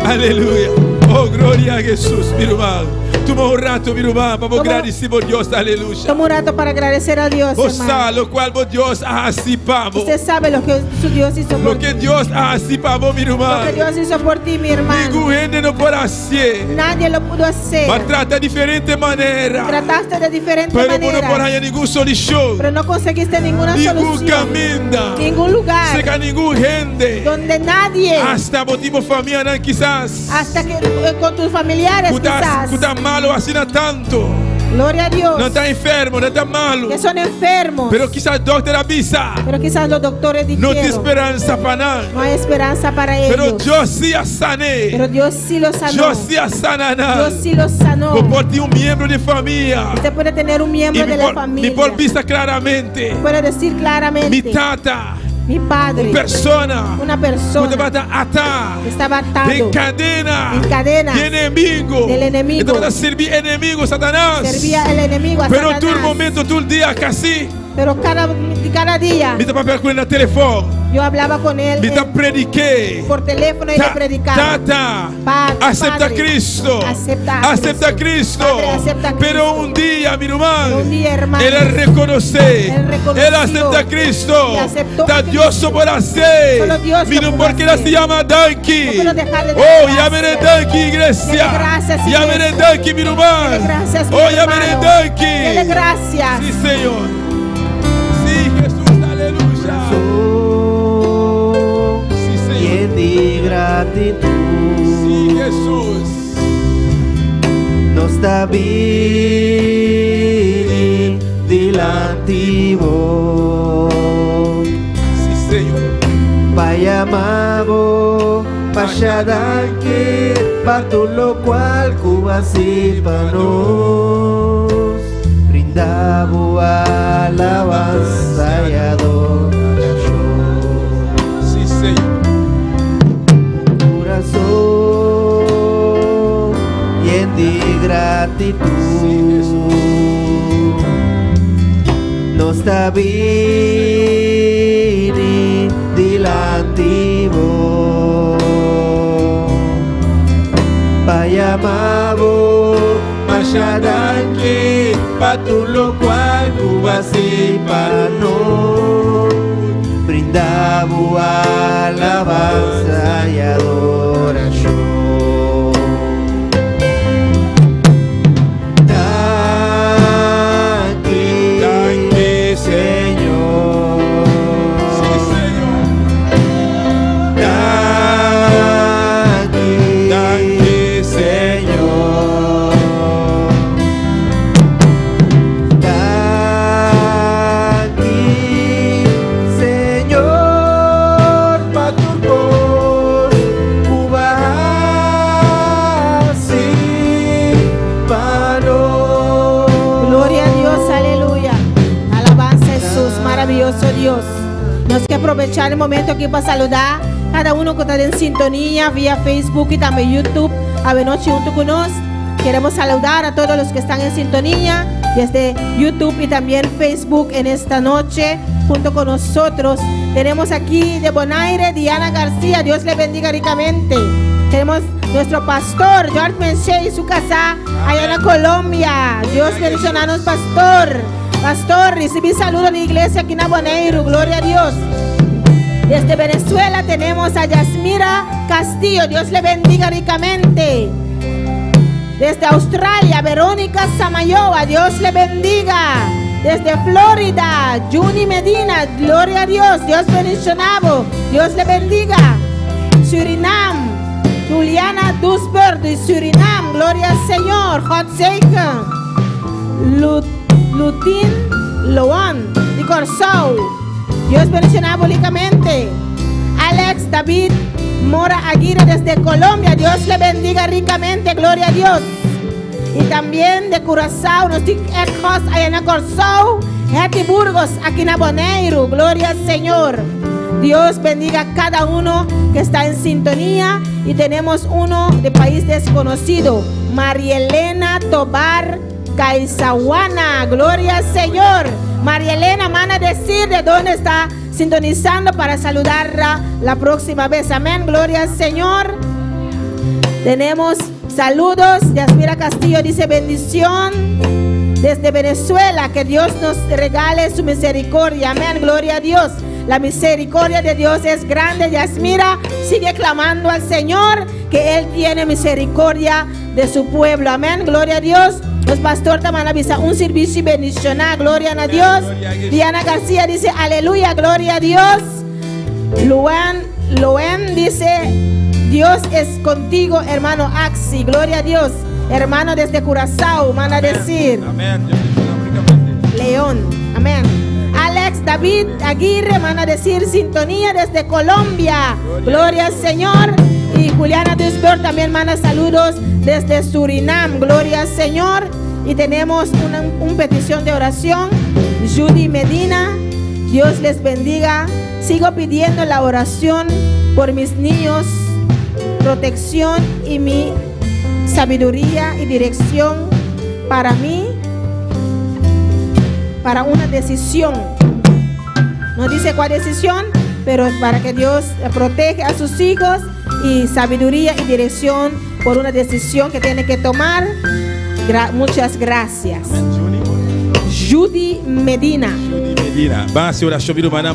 Aleluia. Oh, glória a Jesus, meu irmão. Toma un rato, mi hermano, para Toma- agradecemos a Dios, aleluya. Toma un rato para agradecer a Dios, Vos hermano. sabes lo cual Dios ha así para vos. Usted sabe lo que su Dios hizo Lo por que ti. Dios ha así para vos, mi Lo hermano. que Dios hizo por ti, mi hermano. Ningún gente no puede hacer. Nadie lo pudo hacer. Mas trata de diferente manera. Trataste de diferente Pero no manera, por ahí ningún solución. pero no conseguiste ninguna Ningún solución. camino. Ningún lugar Seca ningún gente. donde nadie, Hasta motivo familiar quizás. hasta que con tus familiares quizás, Tú estás malo así no tanto. gloria a Dios, No estás enfermo, no estás malo. que son enfermos, Pero quizás el doctor avisa. pero quizás los doctores No te dijeron, esperanza para nada. no hay esperanza para Pero ellos, yo sí a sané. pero Dios sí los sanó, Yo sí a sanar. Dios sí los sanó. Por ti un miembro de familia. Usted puede tener un miembro de la Me familia, por vista claramente. puede decir claramente, Mi tata. mi padre, Persona. una Cuando persona va a atar. estaba atado En cadena. en cadenas De enemigo. del enemigo. Entonces vas a servir enemigo, Satanás. servía el enemigo a Pero Satanás. todo el momento, todo el día casi. Pero cada día Me papel con el teléfono. yo hablaba con él Me prediqué. por teléfono y le predicaba. Tata, Padre, acepta a Cristo. acepta a Acepta a Cristo. Padre, acepta a Pero Cristo. un día, mi hermano, Un día, hermano, él reconoce. él reconoció Él acepta a Cristo. y aceptó Está a Dios Cristo. por hacer. Solo Dios Mira, lo pudo porque él hacer. se llama Danky. No puedo dejar de Oh, dar llámele gracias. Danky, iglesia. Dele gracias, Llámele iglesia. Danky, mi hermano. Dele gracias, mi Oh, llámele hermano. Danky. Dele gracias. Sí, Señor. Sí, Jesús, aleluya. Sí, Señor. Lleno de gratitud, Sí, Jesús. nos está bien delante vos. Sí, Señor. Payamabo, pachadanque, pato lo cual cubasi para nos. Brindabo alabanza y adoración. Sí, Señor. Corazón lleno de gratitud, nos está bien delante vos. Payamabo, machadanque, patu lo cual cubasi para no. Brindabo alabanza y adoración. Danke, Señor. Sí, Señor. Danke, Señor. Danke, Señor, pa' tu voz, cubasi, pano. Gloria a Dios, aleluya. Alabanza a Jesús, maravilloso Dios. Nos que aprovechar el momento aquí para saludar cada uno que está en sintonía vía Facebook y también YouTube. A noche junto con nosotros. Queremos saludar a todos los que están en sintonía desde YouTube y también Facebook en esta noche junto con nosotros. Tenemos aquí de Bonaire Diana García, Dios le bendiga ricamente. Tenemos nuestro pastor George Menche y su casa allá en Colombia. Dios bendicionanos, pastor. Pastor, recibí saludos de la iglesia aquí en Bonaire, gloria a Dios. Desde Venezuela tenemos a Yasmira Castillo, Dios le bendiga ricamente. Desde Australia, Verónica Samayoa, Dios le bendiga. Desde Florida, Juni Medina, gloria a Dios, Dios bendicionado, Dios le bendiga. Surinam, Juliana Dusberg de Surinam, gloria al Señor. Hot Shaker, Lutin Loan de Corsau, Dios bendicionado públicamente. Alex David Mora Aguirre desde Colombia, Dios le bendiga ricamente, gloria a Dios. Y también de Curazao, nos dice Ecos, allá en Corsau, Heti Burgos, aquí en Bonaire, gloria al Señor. Dios bendiga a cada uno que está en sintonía. Y tenemos uno de país desconocido, María Elena Tobar Caizahuana, gloria al Señor. María Elena, manda a decir de dónde está sintonizando para saludarla la próxima vez. Amén, gloria al Señor. Tenemos Saludos, Yasmira Castillo dice bendición desde Venezuela, que Dios nos regale su misericordia, amén, gloria a Dios. La misericordia de Dios es grande. Yasmira, sigue clamando al Señor que Él tiene misericordia de su pueblo, amén, gloria a Dios. Los pastores también avisan un servicio bendicional, gloria a Dios. Diana García dice aleluya, gloria a Dios. Loen dice Dios es contigo, hermano Axi, gloria a Dios. Hermano desde Curazao, manda a decir León, amén. Alex David Aguirre manda a decir sintonía desde Colombia, gloria al Señor. Y Juliana Duisberg también manda saludos desde Surinam, gloria al Señor. Y tenemos una petición de oración. Judy Medina, Dios les bendiga. Sigo pidiendo la oración por mis niños, protección y mi sabiduría y dirección para mí, para una decisión. No dice cuál decisión, pero para que Dios proteja a sus hijos y sabiduría y dirección por una decisión que tiene que tomar. Muchas gracias. Judy Medina. Vamos a orar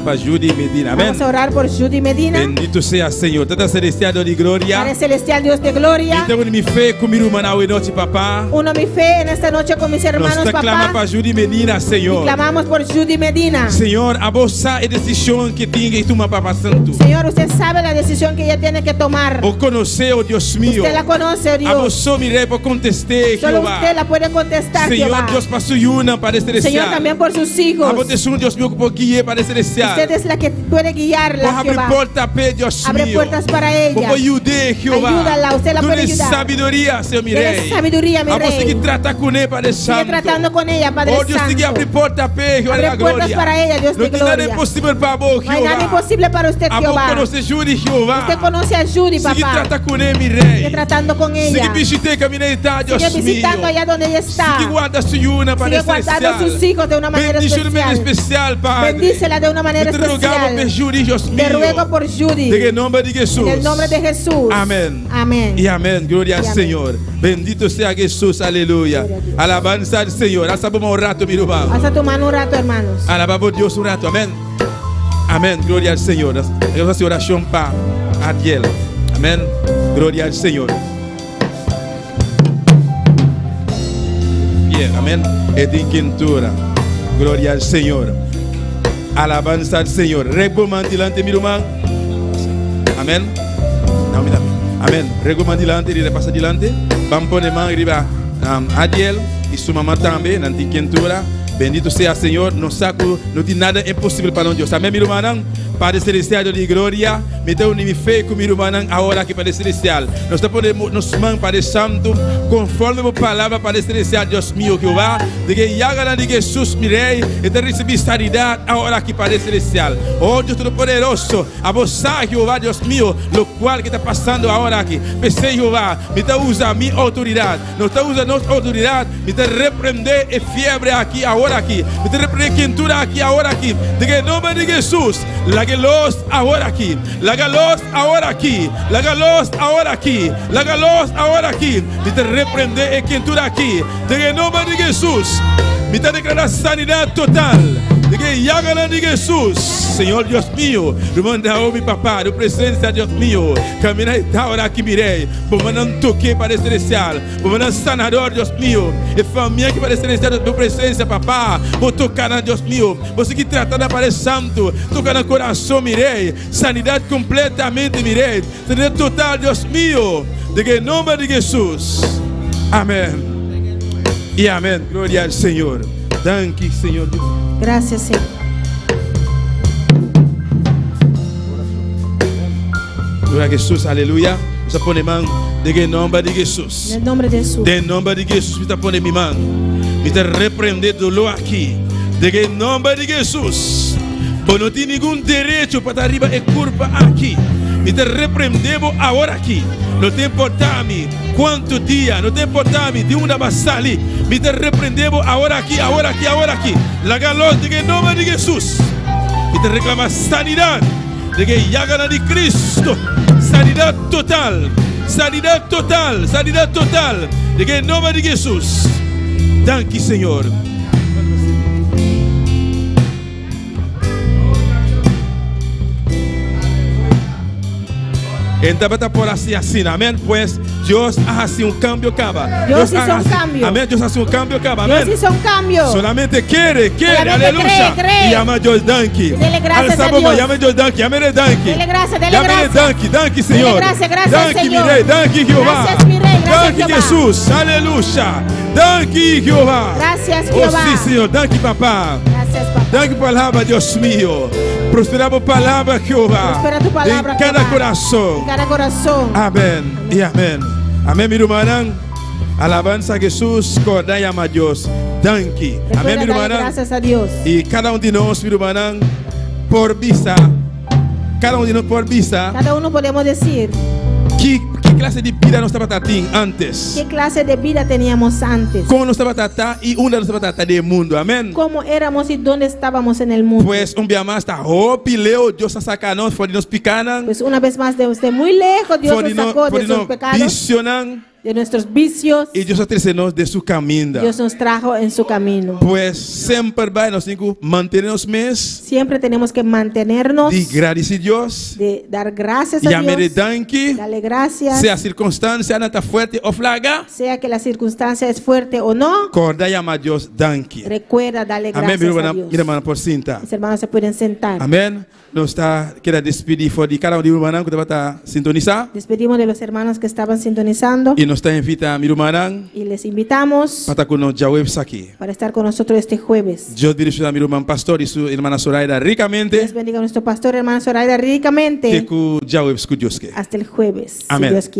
para Judy Medina. Amén. Vamos a orar por Judy Medina. Bendito sea Señor. Tata celestial Dios de gloria. Padre celestial Dios de gloria. Tengo mi fe con mi hermana hoy noche, papá. Uno mi fe en esta noche con mis hermanos, papá. Clama para Judy Medina, Señor. Y clamamos por Judy Medina. Señor, a vos sabe decisión que tiene que tomar, papá santo. Señor, usted sabe la decisión que ella tiene que tomar. Vos conoce, oh Dios mío. Usted la conoce, oh Dios. A vos mi rey por contestar, solo usted la puede contestar, Señor, Jehová. Dios para su yuna, Padre celestial. Señor, también por sus hijos. A vos te son Dios mío por guiar, Padre celestial. Usted es la que puede guiarla, Jehová. Abre puertas, Dios abre mío. Puertas para ella. Jehová. Ayúdala, usted la puede ayudar. Sabiduría, Señor, mi rey. Sabiduría, mi rey. Sigue trata con ella, Padre Santo. Sigue tratando con ella, Padre Santo. Dios sigue abre puertas, Jehová, abre puertas para ella, Dios de gloria. No hay nada imposible para vos, Jehová. No hay nada imposible para usted, Jehová. Conoce Judy, Jehová. Usted conoce a Judy, papá. Sigue trata con ella, mi rey. Sigue tratando con ella. Sigue visitando, Dios mío. Sigue visitando allá donde ella está. Sigue guarda su yuna, Padre celestial. Sigue guardando a sus hijos de una manera especial, Padre. Bendícela de una manera especial. Te ruego por Judy. En el nombre de Jesús. En el nombre de Jesús. Amén. Amén. Y amén. Gloria al Señor. Bendito sea Jesús. Aleluya. Alabanza al Señor. Alza un rato, mi hermano. Alza tu mano un rato, hermanos. Alabamos a Dios un rato. Amén. Amén. Gloria al Señor. Vamos a hacer oración para Adiel. Amén. Gloria al Señor. Bien. Amén. Edin Quintura. Gloria al Señor. Alabanza al Señor. Recomando delante, mi hermano. Amén. Amén. Recomando delante y repasa delante. Vamos a poner mano arriba Adiel y su mamá también. Nanti Quintura. Bendito sea Señor. No saco, no tiene nada imposible para Dios. Amén, mi hermano. Padre celestial de gloria, me tengo mi fe con mi hermano ahora que Padre celestial. Nos ponemos nos man Padre Santo, conforme a palabra Padre celestial, Dios mío Jehová, de que ya ganan de Jesús, mi rey, y te recibí sanidad ahora que Padre celestial. Oh Dios Todopoderoso, a vos Jehová, Dios mío, lo cual que está pasando ahora aquí. Pensé Jehová, me te usa mi autoridad, no te usa nuestra autoridad, me te reprende el fiebre aquí ahora aquí, me te reprende quintura aquí ahora aquí, de que en nombre de Jesús, lágalos ahora aquí, lágalos ahora aquí, lágalos ahora aquí, lágalos ahora aquí. Me te reprende en quintura aquí, de que en nombre de Jesús, me te declara sanidad total, de que ya ganan de Jesús, Señor Dios mío, lo manda a mi papá, tu presencia Dios mío, camina esta hora aquí, miré, por mandar un toque para celestial, por mandar sanador Dios mío, y familia que para celestial, tu presencia papá, por tocar a Dios mío, por seguir tratando a Padre Santo, tocar el corazón, miré, sanidad completamente, miré, sanidad total Dios mío, de que en nombre de Jesús, amén, y amén, gloria al Señor, danke Señor Dios. Gracias Señor. Gloria a Jesús, aleluya. Vamos a poner mano de que en nombre de Jesús. En el nombre de Jesús. De nombre de Jesús, me pone mi mano. Me te reprende dolor aquí. De que en nombre de Jesús. Pues no tiene ningún derecho para arriba y curva aquí. Me te reprendemos ahora aquí. No te importa a mí cuántos días, no te importa a mí de una basali. Me te reprendemos ahora aquí, ahora aquí, ahora aquí. La galos de que en nombre de Jesús. Y te reclama sanidad. De que ya gana de Cristo, sanidad total, Sanidad total de que en nombre de Jesús. Thank you, Señor. Entonces por así, amén. Pues Dios hace un cambio, acaba. Dios hizo un cambio. Amén. Dios hace un cambio, acaba. Amén. Dios hizo un cambio. Solamente quiere, Solamente aleluya. cree. Y llama a Dios Danky. Dele gracias a Dios. Llame a Dios Danky, llámele Danky. Dele gracias, dele Llámele gracias. Danky, Señor. Dele gracias, gracias, Danky, Señor. mi rey, Danky, Jehová. Gracias, mi rey, gracias, Danky, Jehová. Jesús, aleluya. Danky, Jehová. Gracias, Oh, Jehová. sí, Señor. Danky, papá. Gracias, papá. Danke palavra, Dios mío. Prospera tu palabra, Jehová. Prospera tu palabra, en cada Jehová. corazón. En cada corazón. Amén y amén. Amén, mi hermana. Alabanza a Jesús, corda y ama a Dios. Danke. Recuerda Amén, mi darle hermana. gracias a Dios. Y cada uno de nosotros, mi hermana, por vista. Cada uno de nosotros por vista. Cada uno podemos decir ¿Qué clase de vida nos estaba tratando antes? qué clase de vida teníamos antes. ¿Cómo nos estaba tratando y una nos estaba tratando del mundo? Amén. Cómo éramos y dónde estábamos en el mundo. Pues un día más está pileo, Dios a sacarnos, por nos picanan. Pues una vez más de muy lejos Dios nos sacó de sus pecados, visionan de nuestros vicios. y Dios atraernos de su camino. Dios nos trajo en su camino. Pues siempre va nos digo mantenernos mes Siempre tenemos que mantenernos, de agradecer a Dios. de dar gracias Y a a mere Dios, danke, darle gracias, sea circunstancia nata fuerte o flaga, sea que la circunstancia es fuerte o no. corda llama a Dios danke. Recuerda darle Amén, gracias mi a Dios. hermana por cinta. Mis hermanos se pueden sentar. Amén. Nos está queda despedir por de cada uno de hermana que te va a sintonizar Despedimos de los hermanos que estaban sintonizando y nos está invita a mi hermana y les invitamos para que nos jaweb aquí. para estar con nosotros este jueves. Dios dirige a mi hermano pastor y su hermana Zoraida ricamente. Dios bendiga a nuestro pastor, hermano Zoraida, ricamente Que ku jaweb escudios que. hasta el jueves, si Amén. Dios quiere.